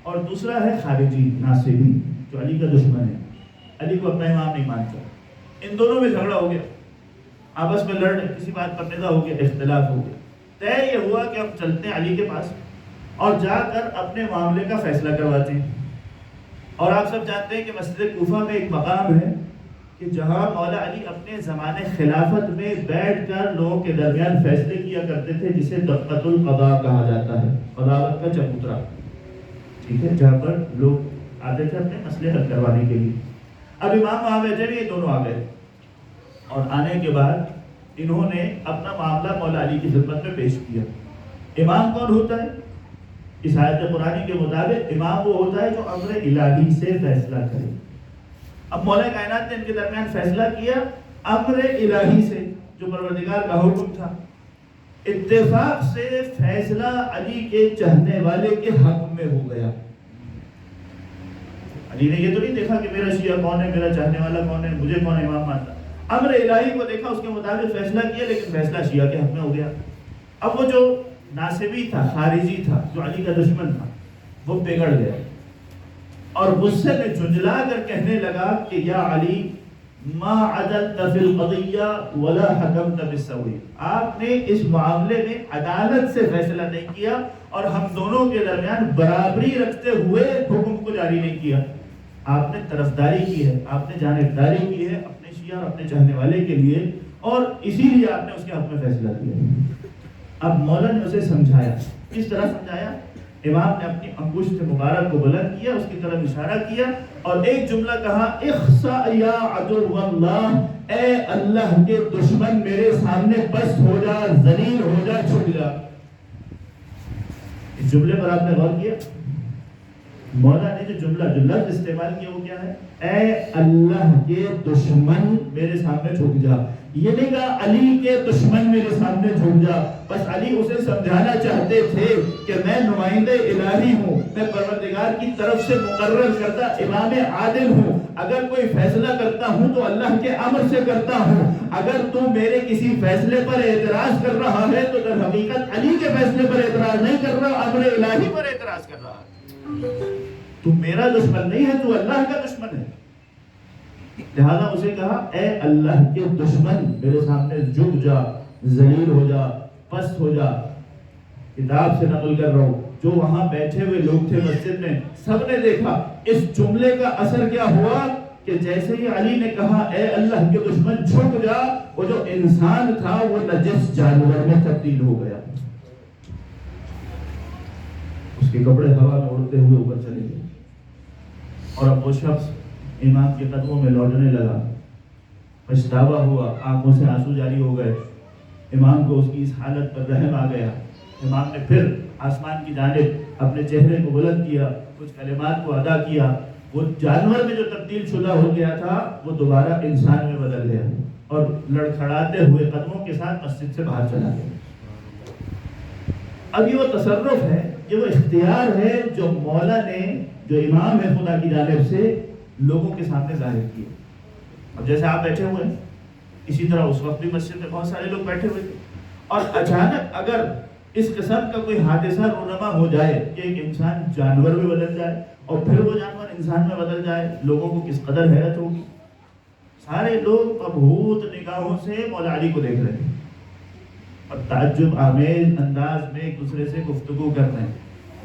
اور دوسرا ہے خارجی ناصبی جو علی کا دشمن ہے، علی کو اپنا امام نہیں مانتا۔ ان دونوں میں جھگڑا ہو گیا، آپس میں لڑ رہے، کسی بات پر نزاع ہو گیا، اختلاف ہو گیا۔ طے یہ ہوا کہ ہم چلتے ہیں علی کے پاس اور جا کر اپنے معاملے کا فیصلہ کرواتے ہیں۔ اور آپ سب جانتے ہیں کہ مسجد کوفہ میں ایک مقام ہے کہ جہاں مولا علی اپنے زمانے خلافت میں بیٹھ کر لوگوں کے درمیان فیصلے کیا کرتے تھے، جسے دقت القضاء کہا جاتا ہے، قضاوت کا چبوترا، ٹھیک ہے، جہاں پر لوگ آتے تھے اپنے مسئلے حل کروانے کے لیے۔ اب امام وہاں بیٹھے ہوئے، یہ دونوں آ گئے، اور آنے کے بعد انہوں نے اپنا معاملہ مولا علی کی خدمت میں پیش کیا۔ امام کون ہوتا ہے؟ اس آیت قرآنی کے مطابق امام وہ ہوتا ہے جو امر الہی سے فیصلہ کرے۔ اب مولا کائنات نے ان کے درمیان فیصلہ کیا امر الہی سے، جو پروردگار کا حکم تھا۔ اتفاق سے فیصلہ علی کے چاہنے والے کے حق میں ہو گیا۔ علی نے یہ تو نہیں دیکھا کہ میرا شیعہ کون ہے، میرا چاہنے والا کون ہے، مجھے کون امام مانتا، امر الہی کو دیکھا، اس کے مطابق فیصلہ کیا، لیکن فیصلہ شیعہ کے حق میں ہو گیا۔ اب وہ جو ناصبی تھا، خارجی تھا، جو علی کا دشمن تھا، وہ بگڑ گیا اور غصے میں جھنجلا کر کہنے لگا کہ یا علی ما عدلت فی القضیہ ولا حکمت بالسوء، آپ نے اس معاملے میں عدالت سے فیصلہ نہیں کیا اور ہم دونوں کے درمیان برابری رکھتے ہوئے حکم کو جاری نہیں کیا، آپ نے طرفداری کی ہے، آپ نے جانبداری کی ہے اپنے شیعہ اور اپنے چاہنے والے کے لیے، اور اسی لیے آپ نے اس کے حق میں فیصلہ کیا۔ اب مولا نے اسے سمجھایا، کس طرح سمجھایا امام نے اپنی انگشت مبارک کو بلند کیا، اس کی طرف اشارہ کیا اور ایک جملہ کہا، اخسا یا عدو اللہ، اے اللہ کے دشمن میرے سامنے پست ہو جا، ذلیل ہو جا، چھٹ جا۔ اس جملے پر آپ نے غور کیا؟ مولا نے جو لفظ استعمال کیا وہ کیا ہے؟ اے اللہ کے دشمن میرے سامنے جھک جا۔ یہ نہیں کہا علی کے دشمن میرے سامنے جھک جا، بس علی اسے سمجھانا چاہتے تھے کہ میں نمائندہ الہی ہوں، میں پروردگار کی طرف سے مقرر کردہ امام عادل ہوں، اگر کوئی فیصلہ کرتا ہوں تو اللہ کے امر سے کرتا ہوں، اگر تو میرے کسی فیصلے پر اعتراض کر رہا ہے تو در حقیقت علی کے فیصلے پر اعتراض نہیں کر رہا، امر الہی پر اعتراض کر رہا ہے۔ تو میرا دشمن نہیں ہے، تو اللہ کا دشمن ہے۔ لہذا اسے کہا، اے اللہ کے دشمن میرے سامنے جھک جا، ذلیل ہو جا، پست ہو جا۔ کتاب سے نقل کر رہا ہوں، جو وہاں بیٹھے ہوئے لوگ تھے مسجد میں، سب نے دیکھا اس جملے کا اثر کیا ہوا کہ جیسے ہی علی نے کہا اے اللہ کے دشمن جھک جا، وہ جو انسان تھا وہ نجس جانور میں تبدیل ہو گیا، اس کے کپڑے ہوا میں اڑتے ہوئے اوپر چلے گئے، اور اب وہ شخص امام کے قدموں میں لوٹنے لگا، پچھتاوا ہوا، آنکھوں سے آنسو جاری ہو گئے۔ امام کو اس کی اس حالت پر رحم آ گیا۔ امام نے پھر آسمان کی جانب اپنے چہرے کو بلند کیا، کچھ کلمات کو ادا کیا، وہ جانور میں جو تبدیل شدہ ہو گیا تھا وہ دوبارہ انسان میں بدل گیا، اور لڑکھڑاتے ہوئے قدموں کے ساتھ مسجد سے باہر چلا گیا۔ اب یہ وہ تصرف ہے، یہ وہ اختیار ہے جو مولا نے، جو امام ہے خدا کی جانب سے، لوگوں کے سامنے ظاہر کیا۔ اب جیسے آپ بیٹھے ہوئے ہیں، اسی طرح اس وقت بھی مسجد میں بہت سارے لوگ بیٹھے ہوئے تھے، اور اچانک اگر اس قسم کا کوئی حادثہ رونما ہو جائے کہ ایک انسان جانور میں بدل جائے اور پھر وہ جانور انسان میں بدل جائے، لوگوں کو کس قدر حیرت ہوگی۔ سارے لوگ مبہوت نگاہوں سے مولا علی کو دیکھ رہے ہیں اور تعجب آمیز انداز میں ایک دوسرے سے گفتگو کر رہے ہیں۔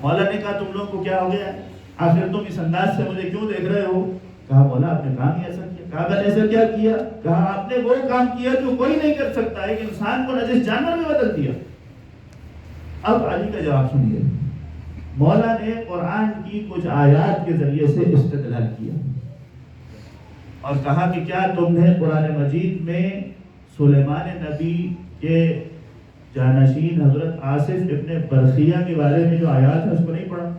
مولا نے کہا، تم لوگوں کو کیا ہو گیا ہے؟ آخر تم اس انداز سے مجھے کیوں دیکھ رہے ہو؟ کہا، مولا آپ نے کام ہی ایسا کیا۔ کہا، میں نے ایسا کیا کیا؟ کہا، آپ نے وہ کام کیا جو کوئی نہیں کر سکتا، ایک انسان کو نجس جانور میں بدل دیا۔ اب علی کا جواب سنیے۔ مولا نے قرآن کی کچھ آیات کے ذریعے سے استدلال کیا اور کہا کہ کیا تم نے قرآن مجید میں سلیمان نبی کے جانشین حضرت آصف ابن برخیہ کے بارے میں جو آیات ہے اس کو نہیں پڑھا؟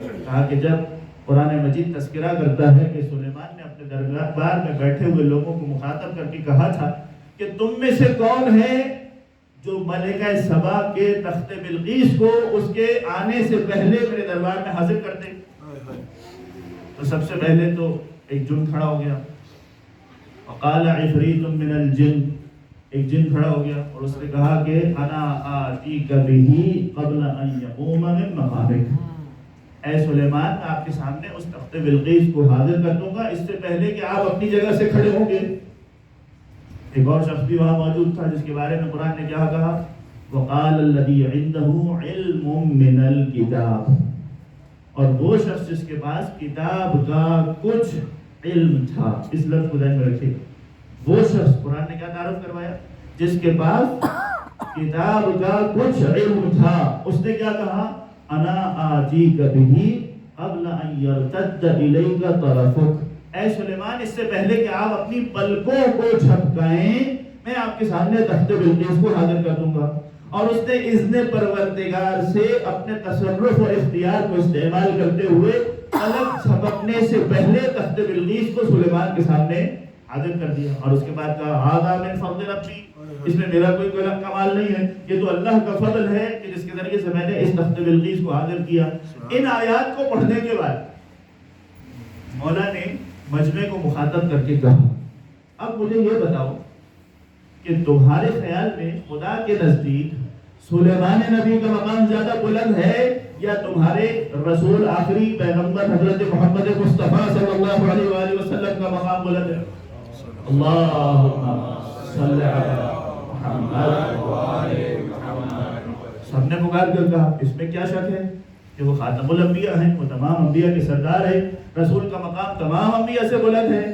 کہا کہ جب قرآن مجید تذکرہ کرتا ہے کہ سلیمان نے اپنے دربار میں بیٹھے ہوئے لوگوں کو مخاطب کر کے کہا تھا کہ تم میں سے کون ہے جو ملکہ سبا کے تخت بلقیس کو اس کے آنے سے پہلے میرے دربار میں حاضر کر دے؟ تو سب سے پہلے تو ایک جن کھڑا ہو گیا، وقال عفریت من الجن، ایک جن کھڑا ہو گیا اور اس نے کہا کہ انا آتیک بہ قبل ان یقوم من مقامک، اے سلیمان میں آپ کے سامنے اس تخت بلقیس کو حاضر کر دوں گا اس سے پہلے کہ آپ اپنی جگہ سے کھڑے ہوں گے۔ ایک اور شخص بھی وہاں موجود تھا جس کے بارے میں قرآن نے کیا کہا، وقال الذی عنده علم من الکتاب، اور وہ شخص جس کے پاس کتاب کا کچھ علم تھا، اس لفظ کو ذہن میں رکھیے، وہ شخص، قرآن نے کیا تعارف کروایا، جس کے پاس کتاب کا کچھ علم تھا، اس نے کیا کہا، انا آتیک بہ قبل ان یرتد الیک طرفک، اے سلیمان اس سے پہلے کہ آپ اپنی پلکوں کو جھپکائیں میں آپ کے سامنے تخت بلقیس کو حاضر کر دوں گا۔ اور اس نے اذن پروردگار سے اپنے تصرف اور اختیار کو استعمال کرتے ہوئے پلک جھپکنے سے پہلے تخت بلقیس کو سلیمان کے سامنے حاضر کر دیا، اور اس کے بعد کہا ھذا من فضل ربی، اس میں میرا کوئی کمال نہیں ہے، یہ تو اللہ کا فضل ہے کہ جس کے ذریعے سے میں نے اس تخت بلقیس کو حاضر کیا۔ ان آیات کو پڑھنے کے بعد مولا نے مجمع کو مخاطب کر کے کہا، اب مجھے یہ بتاؤ کہ تمہارے خیال میں خدا کے نزدیک سلیمان نبی کا مقام زیادہ بلند ہے یا تمہارے رسول آخری پیغمبر حضرت محمد مصطفیٰ صلی اللہ علیہ وآلہ وسلم کا مقام بلند ہے؟ اللہم صلی علی محمد وآلہ محمد۔ سب نے پکار کر کہا، اس میں کیا شک ہے کہ وہ خاتم الانبیاء ہیں، وہ تمام انبیاء کے سردار ہیں، رسول کا مقام تمام انبیاء سے بلند ہے۔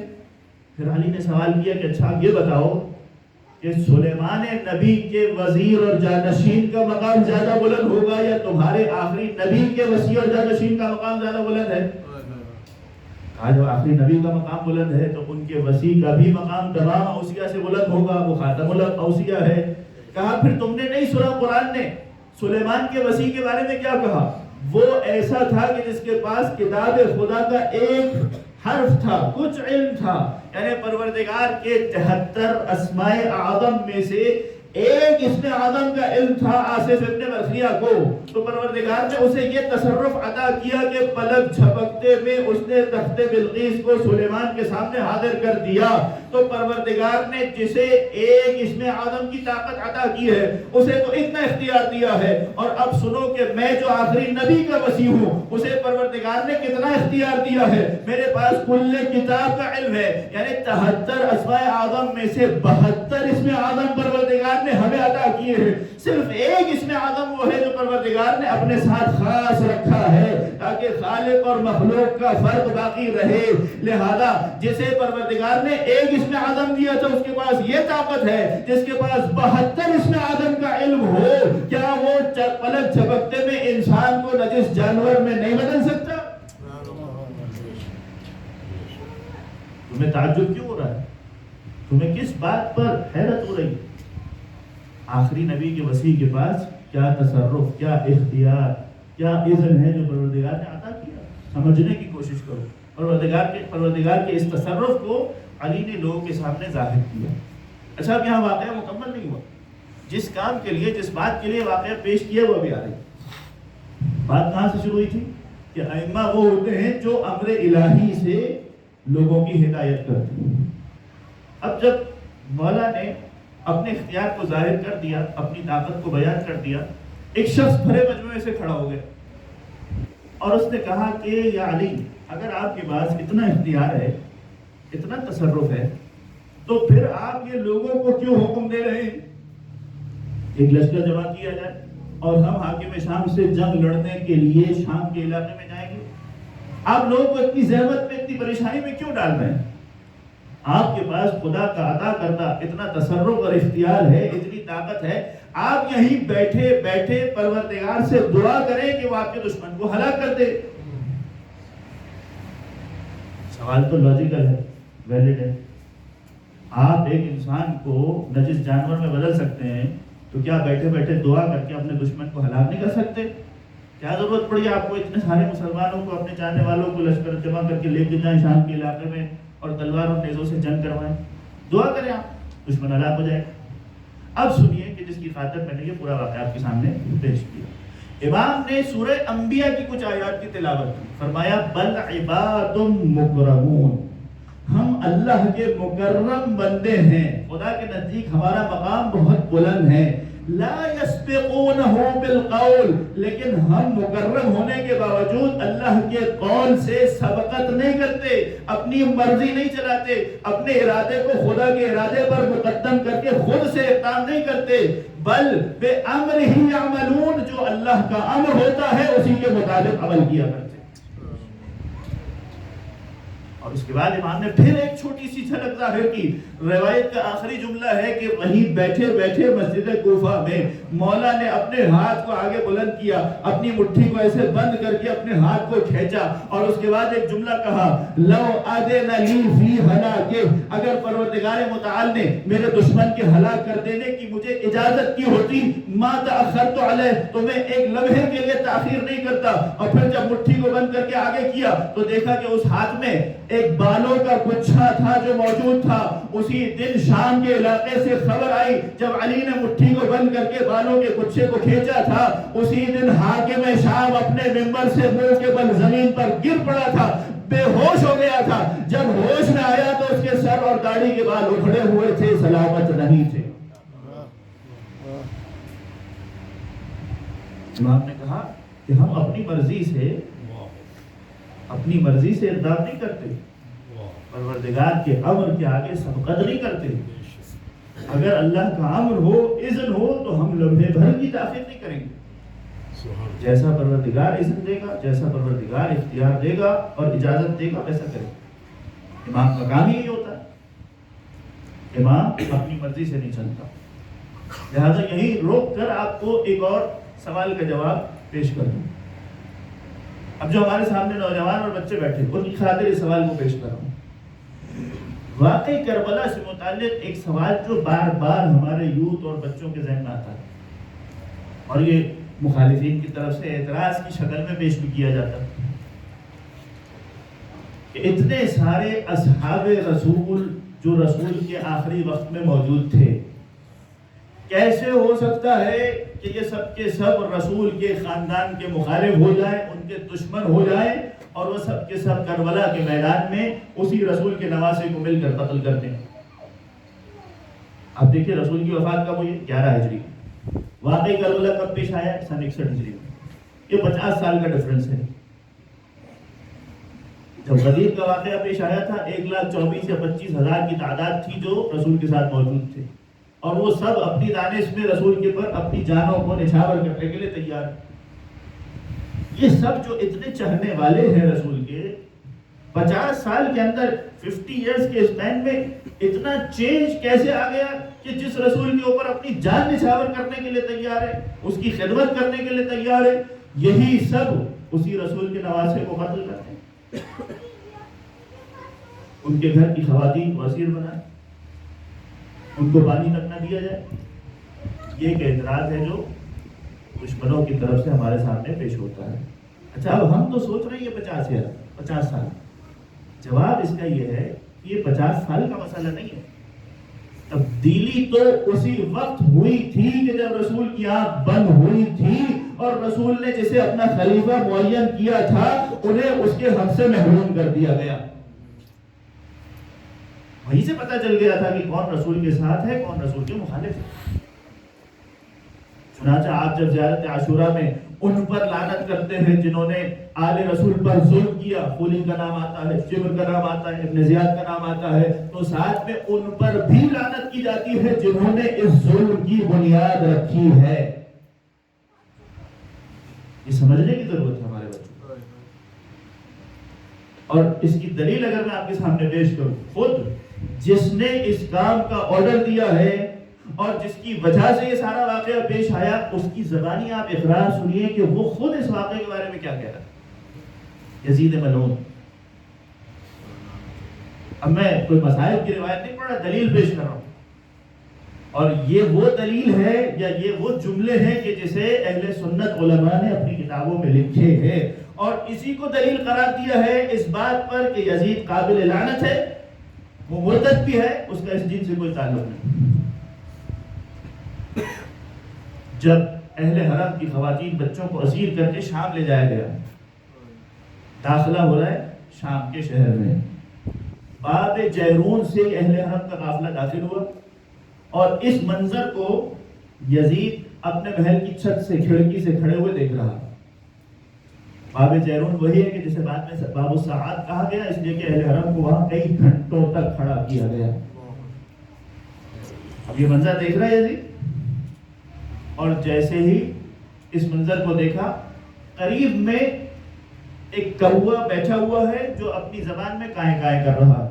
پھر علی نے سوال کیا کہ اچھا یہ بتاؤ کہ سلیمان نبی کے وزیر اور جانشین کا مقام زیادہ بلند ہوگا یا تمہارے آخری نبی کے وزیر اور جانشین کا مقام زیادہ بلند ہے؟ کہا جو آخری نبی کا مقام بلند ہے تو ان کے وسیع کا بھی مقام تمام اوصیاء سے بلند ہوگا، وہ خاتم الاوصیاء ہے۔ کہا پھر تم نے نہیں سنا قرآن نے سلیمان کے وسیع کے بارے میں کیا کہا؟ وہ ایسا تھا کہ جس کے پاس کتاب خدا کا ایک حرف تھا، کچھ علم تھا، یعنی پروردگار کے 73 اسماء اعظم میں سے ایک اسم اعظم کا علم تھا آصف ابن برخیہ کو، تو پروردگار نے اسے یہ تصرف عطا کیا کہ پلک جھپکتے میں اس نے تخت بلقیس کو سلیمان کے سامنے حاضر کر دیا۔ تو پروردگار نے جسے ایک اسم اعظم کی طاقت عطا کی ہے اسے تو اتنا اختیار دیا ہے، اور اب سنو کہ میں جو آخری نبی کا وسیع ہوں اسے پروردگار نے کتنا اختیار دیا ہے۔ میرے پاس کل کتاب کا علم ہے، یعنی 73 اسماء اعظم میں سے 72 اسم اعظم پروردگار نے ہمیں عطا کیے ہیں، صرف ایک اسم اعظم وہ ہے جو پروردگار نے اپنے ساتھ خاص رکھا ہے تاکہ خالق اور مخلوق کا فرق باقی رہے۔ لہذا جسے پروردگار نے ایک اسم اعظم دیا تھا اس کے پاس یہ طاقت ہے، جس کے پاس 72 اسم اعظم کا علم ہو، کیا وہ پلک جھپکتے میں انسان کو نجس جانور میں نہیں بدل سکتا؟ تمہیں تعجب کیوں ہو رہا ہے؟ تمہیں کس بات پر حیرت ہو رہی ہے؟ آخری نبی کے وسیع کے پاس کیا تصرف، کیا اختیار، کیا اذن ہے جو پروردگار نے عطا کیا۔ سمجھنے کی کوشش کرو۔ پروردگار کے اس تصرف کو علی نے لوگوں کے سامنے ظاہر کیا۔ اچھا اب یہاں واقعہ مکمل نہیں ہوا، جس کام کے لیے، جس بات کے لیے واقعہ پیش کیا وہ بھی آ رہی۔ بات کہاں سے شروع ہوئی تھی کہ ائمہ وہ ہوتے ہیں جو امر الہی سے لوگوں کی ہدایت کرتے ہیں۔ اب جب مولا نے اپنے اختیار کو ظاہر کر دیا، اپنی طاقت کو بیان کر دیا، ایک شخص بھرے مجموعے سے کھڑا ہو گیا اور اس نے کہا کہ یا علی، اگر آپ کے پاس اتنا اختیار ہے، اتنا تصرف ہے، تو پھر آپ یہ لوگوں کو کیوں حکم دے رہے ہیں ایک لشکر جمع کیا جائے اور ہم حاکم شام سے جنگ لڑنے کے لیے شام کے علاقے میں جائیں گے؟ آپ لوگوں کو اتنی زحمت میں، اتنی پریشانی میں کیوں ڈال رہے ہیں؟ آپ کے پاس خدا کا عطا کردہ اتنا تصرف اور اختیار ہے، اتنی طاقت ہے، آپ یہیں بیٹھے بیٹھے پروردگار سے دعا کریں کہ وہ آپ کے دشمن کو ہلاک کر دے۔ سوال تو لاجیکل ہے، ویلڈ ہے۔ آپ ایک انسان کو نجس جانور میں بدل سکتے ہیں تو کیا بیٹھے بیٹھے دعا کر کے اپنے دشمن کو ہلاک نہیں کر سکتے؟ کیا ضرورت پڑی آپ کو اتنے سارے مسلمانوں کو، اپنے چاہنے والوں کو لشکر جمع کر کے لے کے جائیں شام کے علاقے میں اور تلوار اور نیزوں سے جنگ کروائیں؟ دعا کریں آپ، دشمن ہلاک ہو جائے۔ اب سنیے کہ جس کی خاطر میں نے یہ پورا واقعہ آپ کے سامنے پیش کیا۔ امام نے سورہ انبیاء کی کچھ آیات کی تلاوت کی، فرمایا بل عباد مکرمون، ہم اللہ کے مکرم بندے ہیں، خدا کے نزدیک ہمارا مقام بہت بلند ہے۔ لا یسبقونہ بالقول، لیکن ہم مکرم ہونے کے باوجود اللہ کے قول سے سبقت نہیں کرتے، اپنی مرضی نہیں چلاتے، اپنے ارادے کو خدا کے ارادے پر مقدم کر کے خود سے اقدام نہیں کرتے، بل بے امر ہی یعملون، جو اللہ کا امر ہوتا ہے اسی کے مطابق عمل کیا کرتے۔ اور اس کے بعد امام نے پھر ایک چھوٹی سی جھلک ظاہر کی۔ روایت کا آخری جملہ ہے کہ وہیں بیٹھے بیٹھے مسجد کوفہ میں مولا نے اپنے ہاتھ کو آگے بلند کیا، اپنی مٹھی کو ایسے بند کر کے اپنے ہاتھ کو کھینچا اور اس کے بعد ایک جملہ کہا، لو اذن لی فی ہلاکہ، اگر پروردگار متعال نے میرے دشمن کے ہلاک کر دینے کی مجھے اجازت کی ہوتی، ما تأخرت علیہ، تو میں ایک لمحے کے لیے تاخیر نہیں کرتا۔ اور پھر جب مٹھی کو بند کر کے آگے کیا تو دیکھا کہ اس ہاتھ میں ایک بالوں کا گچھا تھا جو موجود تھا۔ اسی دن شام کے علاقے سے خبر آئی، جب علی نے مٹھی کو بند کر کے بالوں کے گچھے کو کھینچا تھا، اسی دن حاکم شام اپنے ممبر سے منہ کے بل زمین پر گر پڑا تھا، بے ہوش ہو گیا تھا۔ جب ہوش میں آیا تو اس کے سر اور داڑھی کے بال اکھڑے ہوئے تھے، سلامت نہیں تھے۔ امام نے کہا کہ ہم اپنی مرضی سے اقدام نہیں کرتے، پروردگار کے امر کے آگے سبقت نہیں کرتے۔ اگر اللہ کا امر ہو، اذن ہو، تو ہم لمحے بھر کی تاخیر نہیں کریں گے۔ جیسا پروردگار اذن دے گا، جیسا پروردگار اختیار دے گا اور اجازت دے گا، ویسا کریں گے۔ امام کا کام ہی ہوتا ہے۔ امام اپنی مرضی سے نہیں چلتا. لہذا یہی روک کر آپ کو ایک اور سوال کا جواب پیش کر دوں. اب جو ہمارے سامنے نوجوان اور بچے بیٹھے ان کی خاطر اس سوال کو پیش کر رہا ہوں. واقعی کربلا سے متعلق ایک سوال جو بار بار ہمارے یوتھ اور بچوں کے ذہن میں آتا ہے اور یہ مخالفین کی طرف سے اعتراض کی شکل میں پیش بھی کیا جاتا ہے کہ اتنے سارے اصحاب رسول جو رسول کے آخری وقت میں موجود تھے، کیسے ہو سکتا ہے کہ یہ سب کے سب رسول کے خاندان کے مخالف ہو جائیں، ان کے دشمن ہو جائیں اور وہ سب کے سب کربلا کے میدان میں اسی رسول کے نواسے کو مل کر قتل کرتے ہیں. اب دیکھیں رسول کی وفات کب ہوئی؟ 11 ہجری. واقعی کربلا کب پیش آیا؟ 61 ہجری میں. یہ 50 سال کا ڈفرنس ہے. جب غدیر کا واقعہ پیش آیا تھا 1,24,000 یا 25,000 کی تعداد تھی جو رسول کے ساتھ موجود تھے اور وہ سب اپنی دانش میں رسول کے پر اپنی جانوں کو نچھاور کرنے کے لیے تیار. یہ سب جو اتنے چہنے والے ہیں رسول کے، 50 سال کے اندر 50 ایئرز کے اسپین میں اتنا چینج کیسے آ گیا کہ جس رسول کے اوپر اپنی جان نچھاور کرنے کے لیے تیار ہے، اس کی خدمت کرنے کے لیے تیار ہے، یہی سب اسی رسول کے نواسے کو قتل کرتے ہیں. ان کے گھر کی خواتین کو اسیر بنائے، ان کو پانی تک نہ دیا جائے. یہ ایک اعتراض ہے جو دشمنوں کی طرف سے ہمارے سامنے پیش ہوتا ہے. اچھا اب ہم تو سوچ رہے ہیں یہ 50 سال. جواب اس کا یہ ہے کہ یہ 50 سال کا مسئلہ نہیں ہے. تبدیلی تو اسی وقت ہوئی تھی کہ جب رسول کی آنکھ بند ہوئی تھی اور رسول نے جسے اپنا خلیفہ معین کیا تھا انہیں اس کے حق سے محروم کر دیا گیا. وہیں سے پتہ چل گیا تھا کہ کون رسول کے ساتھ ہے، کون رسول کے مخالف ہے. چنانچہ آپ جب زیارت عاشورہ میں ان پر لعنت کرتے ہیں جنہوں نے آل رسول پر ظلم کیا، خلی کا نام آتا ہے، شبر کا نام آتا ہے، ابن زیاد کا نام آتا ہے، تو ساتھ میں ان پر بھی لعنت کی جاتی ہے جنہوں نے اس ظلم کی بنیاد رکھی ہے. یہ سمجھنے کی ضرورت ہے ہمارے بچوں کو. اور اس کی دلیل اگر میں آپ کے سامنے پیش کروں، خود جس نے اس کام کا آرڈر دیا ہے اور جس کی وجہ سے یہ سارا واقعہ پیش آیا، اس کی زبانی آپ اقرار سنیے کہ وہ خود اس واقعے کے بارے میں کیا کہہ رہا ہے. یزید ملعون. اب میں کوئی مسائل کی روایت نہیں پڑھ رہا، دلیل پیش کر رہا ہوں. اور یہ وہ دلیل ہے یا یہ وہ جملے ہیں کہ جسے اہل سنت علماء نے اپنی کتابوں میں لکھے ہیں اور اسی کو دلیل قرار دیا ہے اس بات پر کہ یزید قابل لعنت ہے، وہ مرتد بھی ہے، اس کا اس دین سے کوئی تعلق نہیں. جب اہل حرم کی خواتین بچوں کو اسیر کر کے شام لے جایا گیا، داخلہ ہو رہا ہے شام کے شہر میں، باب جیرون سے اہل حرم کا قافلہ داخل ہوا اور اس منظر کو یزید اپنے محل کی چھت سے کھڑکی سے کھڑے ہوئے دیکھ رہا. باب جیرون وہی ہے کہ جسے بعد میں باب الساعات کہا گیا، اس لیے کہ اہل حرم کو وہاں کئی گھنٹوں تک کھڑا کیا گیا. اب یہ منظر دیکھ رہا ہے یزید، اور جیسے ہی اس منظر کو دیکھا، قریب میں ایک کوا بیٹھا ہوا ہے جو اپنی زبان میں کائیں کائیں کر رہا.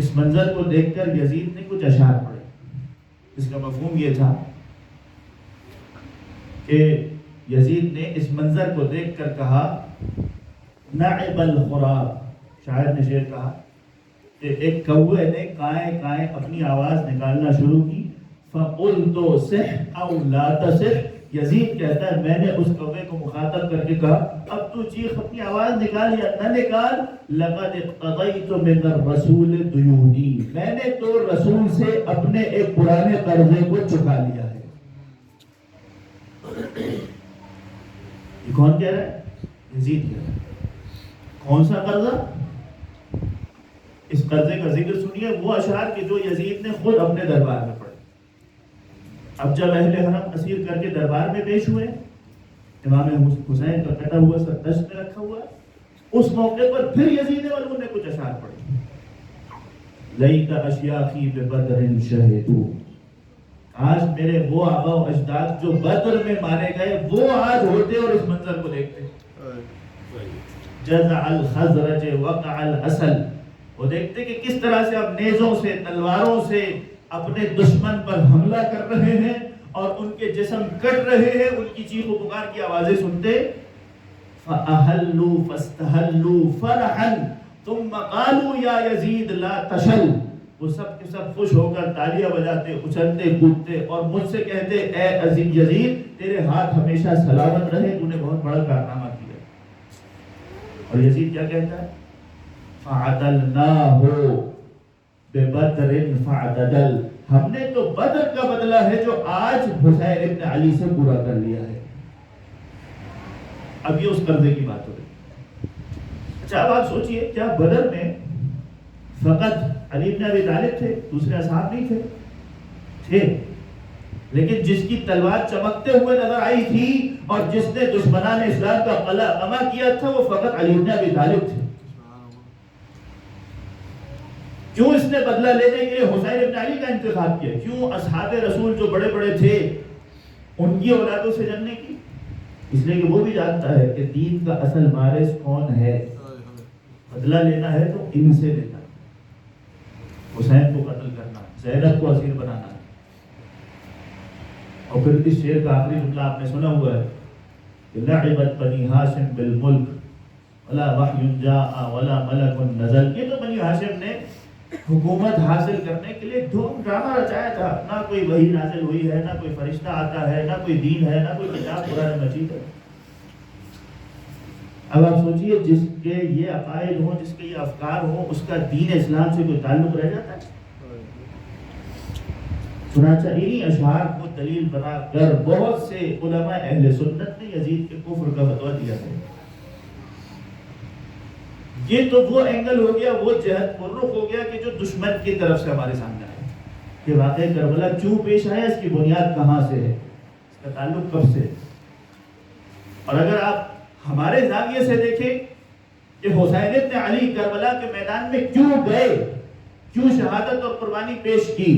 اس منظر کو دیکھ کر یزید نے کچھ اشعار پڑھے. اس کا مفہوم یہ تھا کہ یزید نے اس منظر کو دیکھ کر کہا نعب الخراب. شاعر نے شعر کہا کہ ایک کوے نے کائیں کائیں اپنی آواز نکالنا شروع کی. فَقُلْتُ صِحْ أَوْ لَا تَصِحْ. یزید کہتا ہے میں نے اس کوے کو مخاطب کر کے کہا اب تو چیخ اپنی آواز نکال یا نہ نکال، لَقَدْ اقْتَضَيْتُ مِنَ الرَّسُولِ دُيُونِي. میں نے تو رسول سے اپنے ایک پرانے قرضے کو چکا لیا ہے. یہ کون کہہ رہا ہے؟ یزید کہہ رہا ہے. کون سا قرضہ؟ اس قرضے کا ذکر سنیے، وہ اشعار کے جو یزید نے خود اپنے دربار میں پڑھے. اب جب اہل حرم اسیر کر کے دربار میں پیش ہوئے، امام حسین کا کٹا ہوا سر دشت میں رکھا ہوا، اس موقع پر پھر یزید ملعون نے کچھ اشعار پڑھے. لیت اشیاخی ببدر شہدوا. آج میرے وہ آبا و اجداد جو بدر میں مارے گئے وہ آج ہوتے اور اس منظر کو دیکھتے. جزع الخزرج وقع الاسل وہ دیکھتے کہ کس طرح سے اب نیزوں سے تلواروں سے اپنے دشمن پر حملہ کر رہے ہیں اور ان کے جسم کٹ رہے ہیں، ان کی چیخ و پکار کی آوازیں سنتے فَأَهَلُّوا فَاسْتَهَلُّوا فَرَحًا ثُمَّ قَالُوا يَا يَزِيدُ لَا تَشَلْ، وہ سب کے سب خوش ہو کر تالیاں بجاتے، اچھلتے کودتے اور مجھ سے کہتے اے عزیز یزید تیرے ہاتھ ہمیشہ سلامت رہے، تو نے بہت بڑا کارنامہ کیا۔ اور یزید کیا کہتا ہے؟ فَعَدَلْنَاهُ بِبَدْرٍ فَعَدَدَلْ، ہم نے تو بدر کا بدلہ ہے جو آج حسین ابن علی سے پورا کر لیا ہے۔ اب یہ اس قرضے کی بات ہو رہی۔ اچھا اب آپ سوچئے کیا بدر میں فقط علی ابن ابی طالب تھے، دوسرے اصحاب نہیں تھے؟ لیکن جس کی تلوار چمکتے ہوئے نظر آئی تھی اور جس نے دشمنان اسلام کا قلعہ قمع کیا تھا وہ فقط علی ابن ابی طالب تھے۔ کیوں اس نے بدلہ لینے کے لیے حسین ابن علی کا انتخاب کیا؟ کیوں اصحاب رسول جو بڑے بڑے تھے ان کی اولادوں سے جننے کی؟ اس لیے کہ وہ بھی جانتا ہے کہ دین کا اصل وارث کون ہے، بدلہ لینا ہے تو ان سے لینا، حسین کو قتل کرنا، زینب کو اسیر بنانا۔ اور پھر اس شعر کا آخری جملہ آپ نے سنا ہوا ہے کہ لعبت بنی ہاشم بالملک ولا وحی جاء ولا ملک نزل۔ یہ تو بنی ہاشم نے حکومت حاصل کرنے کے لیے دھوم ڈرامہ رچایا تھا، نہ کوئی وحی نازل ہوئی ہے، نہ کوئی فرشتہ آتا ہے، نہ کوئی دین ہے، نہ کوئی کتاب قرآن مجید ہے۔ اب آپ سوچئے جس کے یہ عقائد ہوں، جس کے یہ افکار ہوں، اس کا دین اسلام سے کوئی تعلق رہ جاتا ہے؟ چنانچہ انہی اشعار کو دلیل بنا کر بہت سے علماء اہل سنت نے یزید کے کفر کا فتویٰ دیا ہے۔ یہ تو وہ اینگل ہو گیا، وہ جہت فرخ ہو گیا کہ جو دشمن کی طرف سے ہمارے سامنے آئے کہ واقعہ کربلا کیوں پیش آیا، اس کی بنیاد کہاں سے ہے، اس کا تعلق کب سے ہے۔ اور اگر آپ ہمارے زاویے سے دیکھیں کہ حسین ابن علی کربلا کے میدان میں کیوں گئے، کیوں شہادت اور قربانی پیش کی،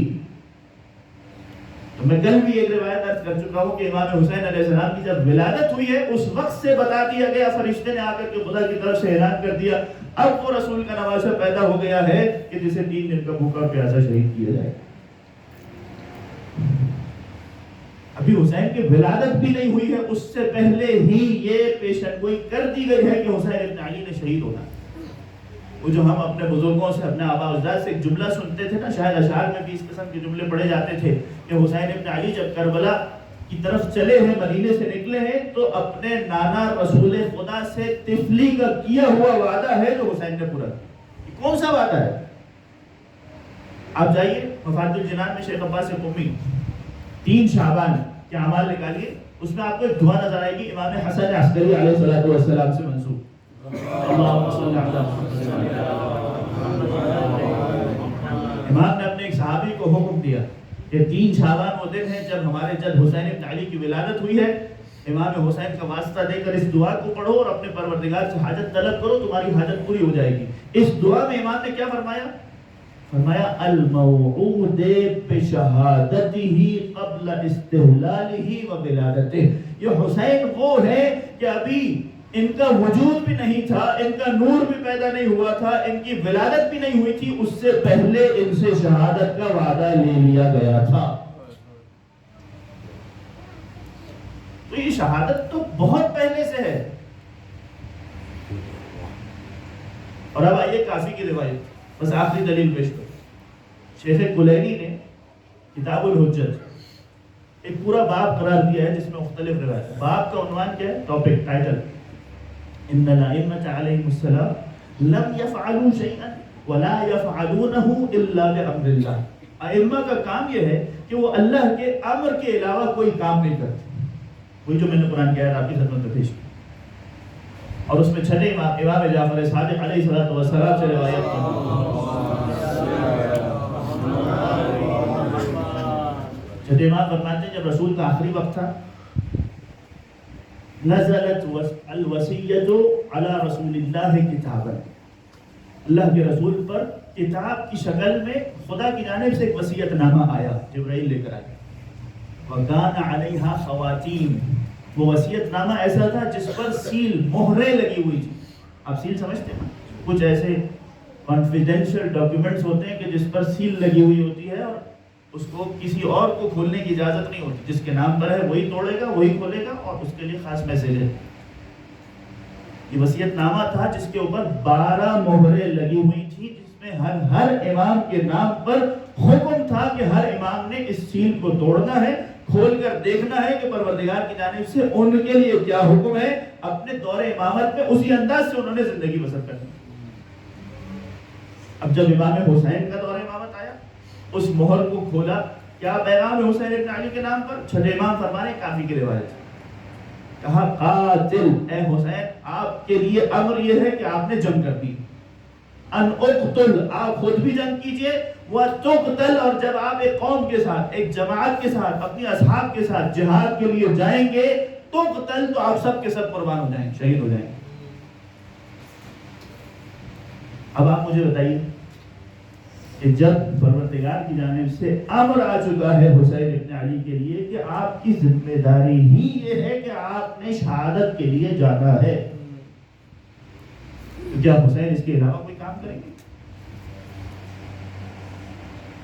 تو میں کل بھی ایک روایت عرض کر چکا ہوں کہ امام حسین علیہ السلام کی جب ولادت ہوئی ہے اس وقت سے بتا دیا گیا، فرشتے نے آ کر کے خدا کی طرف سے اعلان کر دیا اب وہ رسول کا نواسہ پیدا ہو گیا ہے کہ جسے 3 دن کا بھوکا پیاسا شہید کیا جائے۔ ابھی حسین کی ولادت بھی نہیں ہوئی ہے، اس سے پہلے ہی یہ پیشن گوئی کر دی گئی ہے کہ حسین ابن علی نے شہید ہونا۔ وہ جو ہم اپنے بزرگوں سے، اپنے آباء و اجداد سے ایک جملہ سنتے تھے نا، شاید اشعار میں بھی اس قسم کے جملے پڑھے جاتے تھے کہ حسین ابن علی جب کربلا کی طرف چلے ہیں، مدینے سے نکلے ہیں، تو اپنے نانا رسول خدا سے طفلی کا کیا ہوا وعدہ ہے جو حسین نے پورا کیا۔ یہ کون سا وعدہ ہے؟ آپ جائیے مفاتیح الجنان میں شیخ عباس قمی 3 شعبان کے اعمال نکالیے، اس میں آپ کو ایک دعا نظر آئے گی امام حسن عسکری علیہ السلام سے منسوب، اللہم صلی علی محمد۔ امام نے اپنے ایک صحابی کو حکم دیا کہ 3 شعبان وہ دن ہے جب ہمارے جد حسین ابن علی کی ولادت ہوئی ہے، امام حسین کا واسطہ دے کر اس دعا کو پڑھو اور اپنے پروردگار سے حاجت طلب کرو، تمہاری حاجت پوری ہو جائے گی۔ اس دعا میں امام نے کیا فرمایا؟ فرمایا الموعود بشہادتہ قبل استحلالہ وولادتہ۔ یہ حسین وہ ہے کہ ابھی ان کا وجود بھی نہیں تھا، ان کا نور بھی پیدا نہیں ہوا تھا، ان کی ولادت بھی نہیں ہوئی تھی، اس سے پہلے ان سے شہادت کا وعدہ لے لیا گیا تھا۔ تو یہ شہادت تو بہت پہلے سے ہے۔ اور اب آئیے کافی کی روایت، بس آخری دلیل پیش کرو۔ شیخ کلینی نے کتاب الحجت ایک پورا باب قرار دیا ہے جس میں مختلف روایت۔ باب کا عنوان کیا ہے؟ ٹاپک، ٹائٹل، ان الائمۃ علیہم السلام لم يفعلوا شیئا ولا يفعلونه الا بامر اللہ۔ ائمہ کا کام یہ ہے کہ وہ اللہ کے امر کے علاوہ کوئی کام نہیں کرتے۔ وہی جو میں نے قرآن کی آیت آپ کی خدمت میں پیش کی، اور اس میں چھٹے امام جعفر صادق علیہ السلام سے روایت چھٹے امام فرماتے ہیں جب رسول کا آخری وقت تھا، نزلت الوصیۃ علی رسول اللہ کتابا، اللہ کے رسول پر کتاب کی شکل میں خدا کی جانب سے ایک وصیت نامہ آیا، جبرائیل لے کر آیا۔ وَكَانَ عَلَيْهَا خواتین، وہ وصیت نامہ ایسا تھا جس پر سیل، مہریں لگی ہوئی تھی۔ آپ سیل سمجھتے ہیں کچھ ایسے کانفیڈینشیل ڈاکیومنٹس ہوتے ہیں کہ جس پر سیل لگی ہوئی ہوتی ہے اور اس کو کسی اور کو کھولنے کی اجازت نہیں ہوتی. جس کے نام پر ہے وہی توڑے گا, وہی کھولے گا, اور اس کے لیے خاص میسج ہے. یہ وصیت نامہ تھا جس کے اوپر 12 مہریں لگی ہوئی تھی, جس میں ہر امام کے نام پر حکم تھا کہ ہر امام نے اس سیل کو توڑنا ہے, کھول کر دیکھنا ہے کہ پروردگار کی جانب سے ان کے لیے کیا حکم ہے. اپنے دور امامت میں اسی انداز سے انہوں نے زندگی بسر کرنی. اب جب امام حسین کا دور امامت آیا, اس مہر کو کھولا, کیا پیغام ہے حسین ابن علی کے نام پر؟ چھٹے امام فرمانے کافی کی روایت ہے. کہا قاتل, اے حسین آپ کے لیے امر یہ ہے کہ آپ نے جنگ کر دی. ان اقتل, آپ خود بھی جنگ کیجئے. وتقتل, اور جب آپ ایک قوم کے ساتھ, ایک جماعت کے ساتھ, اپنی اصحاب کے ساتھ جہاد کے لیے جائیں گے, تقتل, تو آپ سب کے سب قربان ہو جائیں گے, شہید ہو جائیں گے. اب آپ مجھے بتائیے کہ جب پروردگار کی جانب سے امر آ چکا ہے حسین ابن علی کے لیے کہ آپ کی ذمہ داری ہی یہ ہے کہ آپ نے شہادت کے لیے جانا ہے, تو کیا حسین اس کے علاوہ کوئی کام کریں گے؟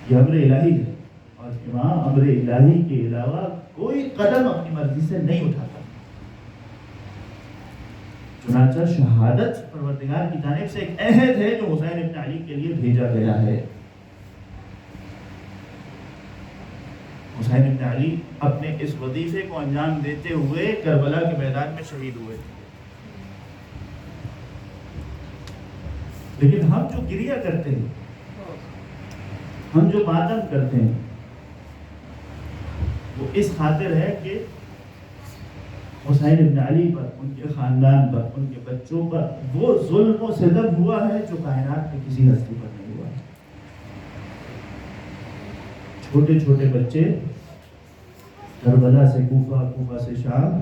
یہ امر الہی ہے, اور امام امر الہی کے علاوہ کوئی قدم اپنی مرضی سے نہیں اٹھاتا. چنانچہ شہادت پروردگار کی جانب سے ایک عہد ہے جو حسین ابن علی کے لیے بھیجا گیا ہے. حسین ابن علی اپنے اس وظیفے کو انجام دیتے ہوئے کربلا کے میدان میں شہید ہوئے. لیکن ہم جو گریہ کرتے ہیں, ہم جو ماتم کرتے ہیں, وہ اس خاطر ہے کہ حسین ابن علی پر, ان کے خاندان پر, ان کے بچوں پر وہ ظلم و ستم ہوا ہے جو کائنات میں کسی ہستی پر نہیں ہوا ہے. چھوٹے چھوٹے بچے کربلا سے کوفہ, کوفہ سے شام,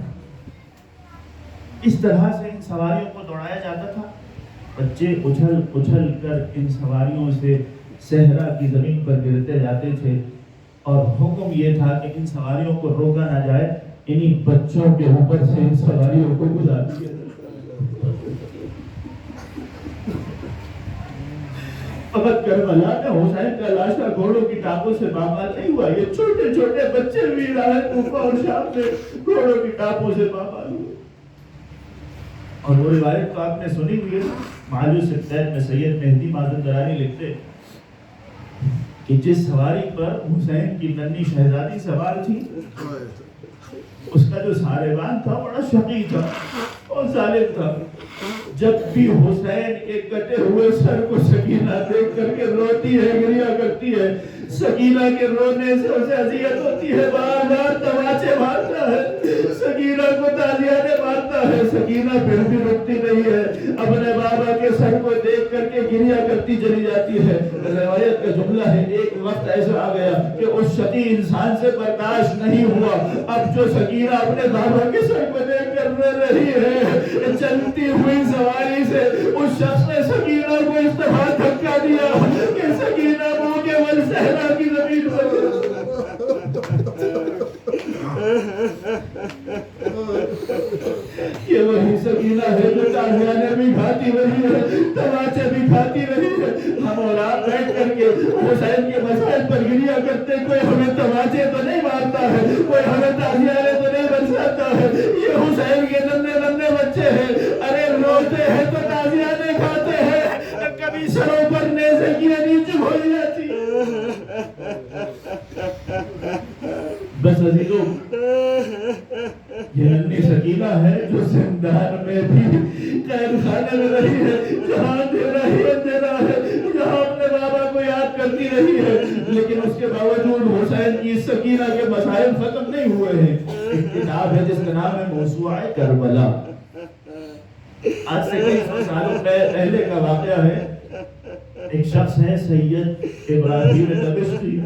اس طرح سے ان سواریوں کو دوڑایا جاتا تھا. بچے اچھل اچھل کر ان سواریوں سے صحرا کی زمین پر گرتے جاتے تھے, اور حکم یہ تھا کہ ان سواریوں کو روکا نہ جائے, انہی بچوں کے اوپر سے ان سواریوں کو گزار دیا. اب کربلا میں حسین کا لاشا گھوڑوں کی ٹانگوں سے پامال نہیں ہوا, یہ چھوٹے چھوٹے بچے بھی رہے کوفہ اور شام میں گھوڑوں کی ٹانگوں سے پامال ہوئے. اور وہ روایت تو آپ نے سنی ہوئی ہے. معلوم سبتین میں سید مہدی مازندرانی لکھتے کہ جس سواری پر حسین کی ننھی شہزادی سوار تھی, اس کا جو ساربان تھا بڑا شقی تھا اور ظالم تھا. جب بھی حسین کے کٹے ہوئے سر کو سکینہ دیکھ کر کے روتی ہے, گریہ کرتی ہے, سکینہ کے رونے سے اسے اذیت ہوتی ہے, بار بار تماچے مارتا ہے, سکینہ کو تازیانے مارتا ہے. سکینہ پھر بھی رکتی نہیں ہے, اپنے بابا کے سر کو دیکھ کر کے گریہ کرتی چلی جاتی ہے. روایت کا جملہ ہے, ایک وقت ایسا آ گیا کہ اس شقی انسان سے برداشت نہیں ہوا. اب جو سکینہ اپنے بابا کے سر کو دیکھ کر رو رہی ہے, چلتی ہوئی سواری سے اس شخص نے سکینہ کو اس طرح دھکا دیا کہ سکینہ منہ کے بل صحرا کی زمین پر. یہ وہی سکینہ ہے جو تازیانے بھی کھاتی رہی ہے, تماچے بھی کھاتی رہی ہے. ہم اور آپ بیٹھ کر کے حسین کے مسائل پر گریہ کرتے, کوئی ہمیں تماچے تو نہیں مارتا ہے, کوئی ہمیں تازیانے تو نہیں برساتا ہے. یہ حسین کے ننھے ننھے بچے ہیں, ارے روتے ہیں تو تازیانے کھاتے ہیں, کبھی سروں پر نیزے کی نیچ ہو جاتی. بس عزیزوں, یہ ننھی سکینہ ہے جو زندان میں بھی قید خانے میں رہی ہے, جہاں اندھیرا ہی اندھیرا ہے, جہاں اپنے بابا کو یاد کرتی رہی ہے, لیکن اس کے باوجود حسین کی سکینہ کے مسائل ختم نہیں ہوئے ہیں. ایک کتاب ہے جس کا نام ہے موسوعہ کربلا. آج سے کئی سو سالوں پہلے کا واقعہ ہے. ایک شخص ہے سید ابراہیم دمشقی,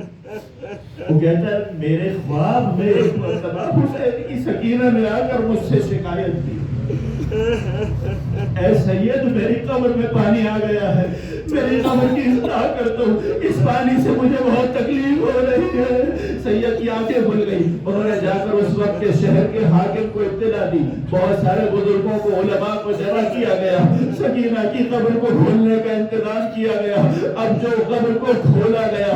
وہ کہتا ہے میرے خواب میں ایک مرتبہ حسین کی سکینہ نے آ کر مجھ سے شکایت کی اے سید میری قبر میں پانی آ گیا ہے، میری قبر کی اصلاح کر دو، اس پانی سے مجھے بہت تکلیف ہو رہی ہے۔ سید کی آنکھیں کھل گئی، انہوں نے جا کر اس وقت کے شہر کے حاکم کو اطلاع دی، بہت سارے بزرگوں کو علماء کو جمع کیا گیا، سکینہ کی قبر کو کھولنے کا انتظام کیا گیا۔ اب جو قبر کو کھولا گیا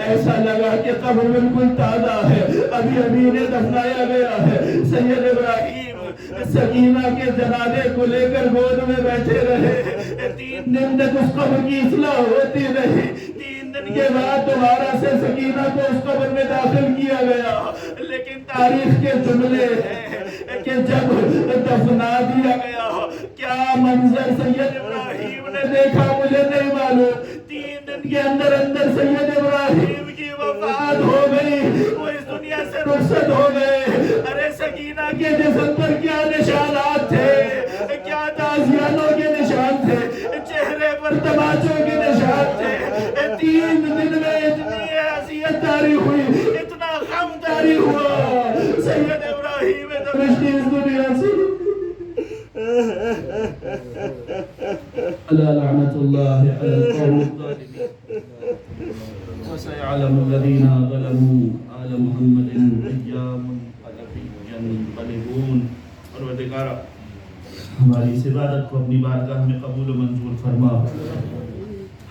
ایسا لگا کہ قبر بالکل تازہ ہے، ابھی ابھی انہیں دفنایا گیا ہے۔ سید ابراہیم سکینہ کے جنازے کو لے کر گود میں بیٹھے رہے، 3 دن تک اس قبر کی اصلاح ہوتی رہی۔ 3 دن کے بعد دوبارہ سے سکینہ کو اس قبر میں داخل کیا گیا، لیکن تاریخ کے جملے ہیں کہ جب دفنا دیا گیا کیا منظر سید ابراہیم نے دیکھا مجھے نہیں معلوم۔ 3 دن کے اندر اندر سید ابراہیم کی وفات ہو گئی، وہ اس دنیا سے رخصت ہو گئے۔ ارے سکینہ کے جسم پر کیا نشانات تھے، کیا تازیانوں کے نشان تھے، چہرے پر تماچوں کے نشان تھے۔ 3 دن میں اتنی اذیت طاری ہوئی، اتنا غم طاری ہوا، سید ابراہیم دمشقی اس دنیا سے الا لعنت اللہ علی القوم الظالمین وسيعلم الذين ظلموا آل محمد أيام ينقلبون۔ پروردگارا ہماری اس عبادت کو اپنی بارگاہ میں قبول و منظور فرما،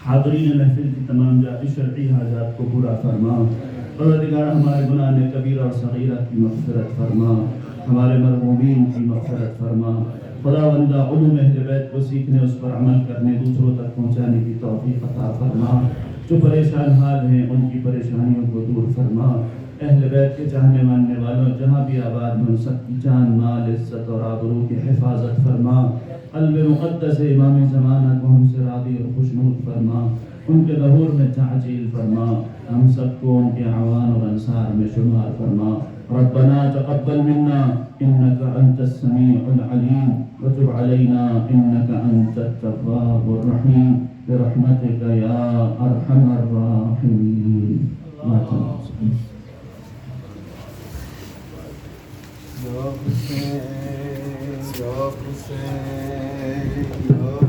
حاضرین محفل کی تمام جاتی شرعی حاجات کو پورا فرما۔ پروردگار ہمارے گناہ کبیرہ اور صغیرہ کی مغفرت فرما، ہمارے مرحومین کی مغفرت فرما۔ خداوندہ علوم اہل بیت کو سیکھنے، اس پر عمل کرنے، دوسروں تک پہنچانے کی توفیق عطا فرما۔ جو پریشان حال ہیں ان کی پریشانیوں کو دور فرما۔ اہل بیت کے چاہنے ماننے والوں جہاں بھی آباد ہیں ان سب کی جان، مال، عزت اور آبرو کی حفاظت فرما۔ قلب مقدس امام زمانہ کو ہم سے راضی اور خوشنود فرما، ان کے ظہور میں تعجیل فرما، ہم سب کو ان کے اعوان اور انصار میں شمار فرما۔ ربنا تقبل منا انك انت السميع العليم وتب علينا انك انت التواب الرحيم برحمتك يا ارحم الراحمين۔ یا حسین یا حسین یا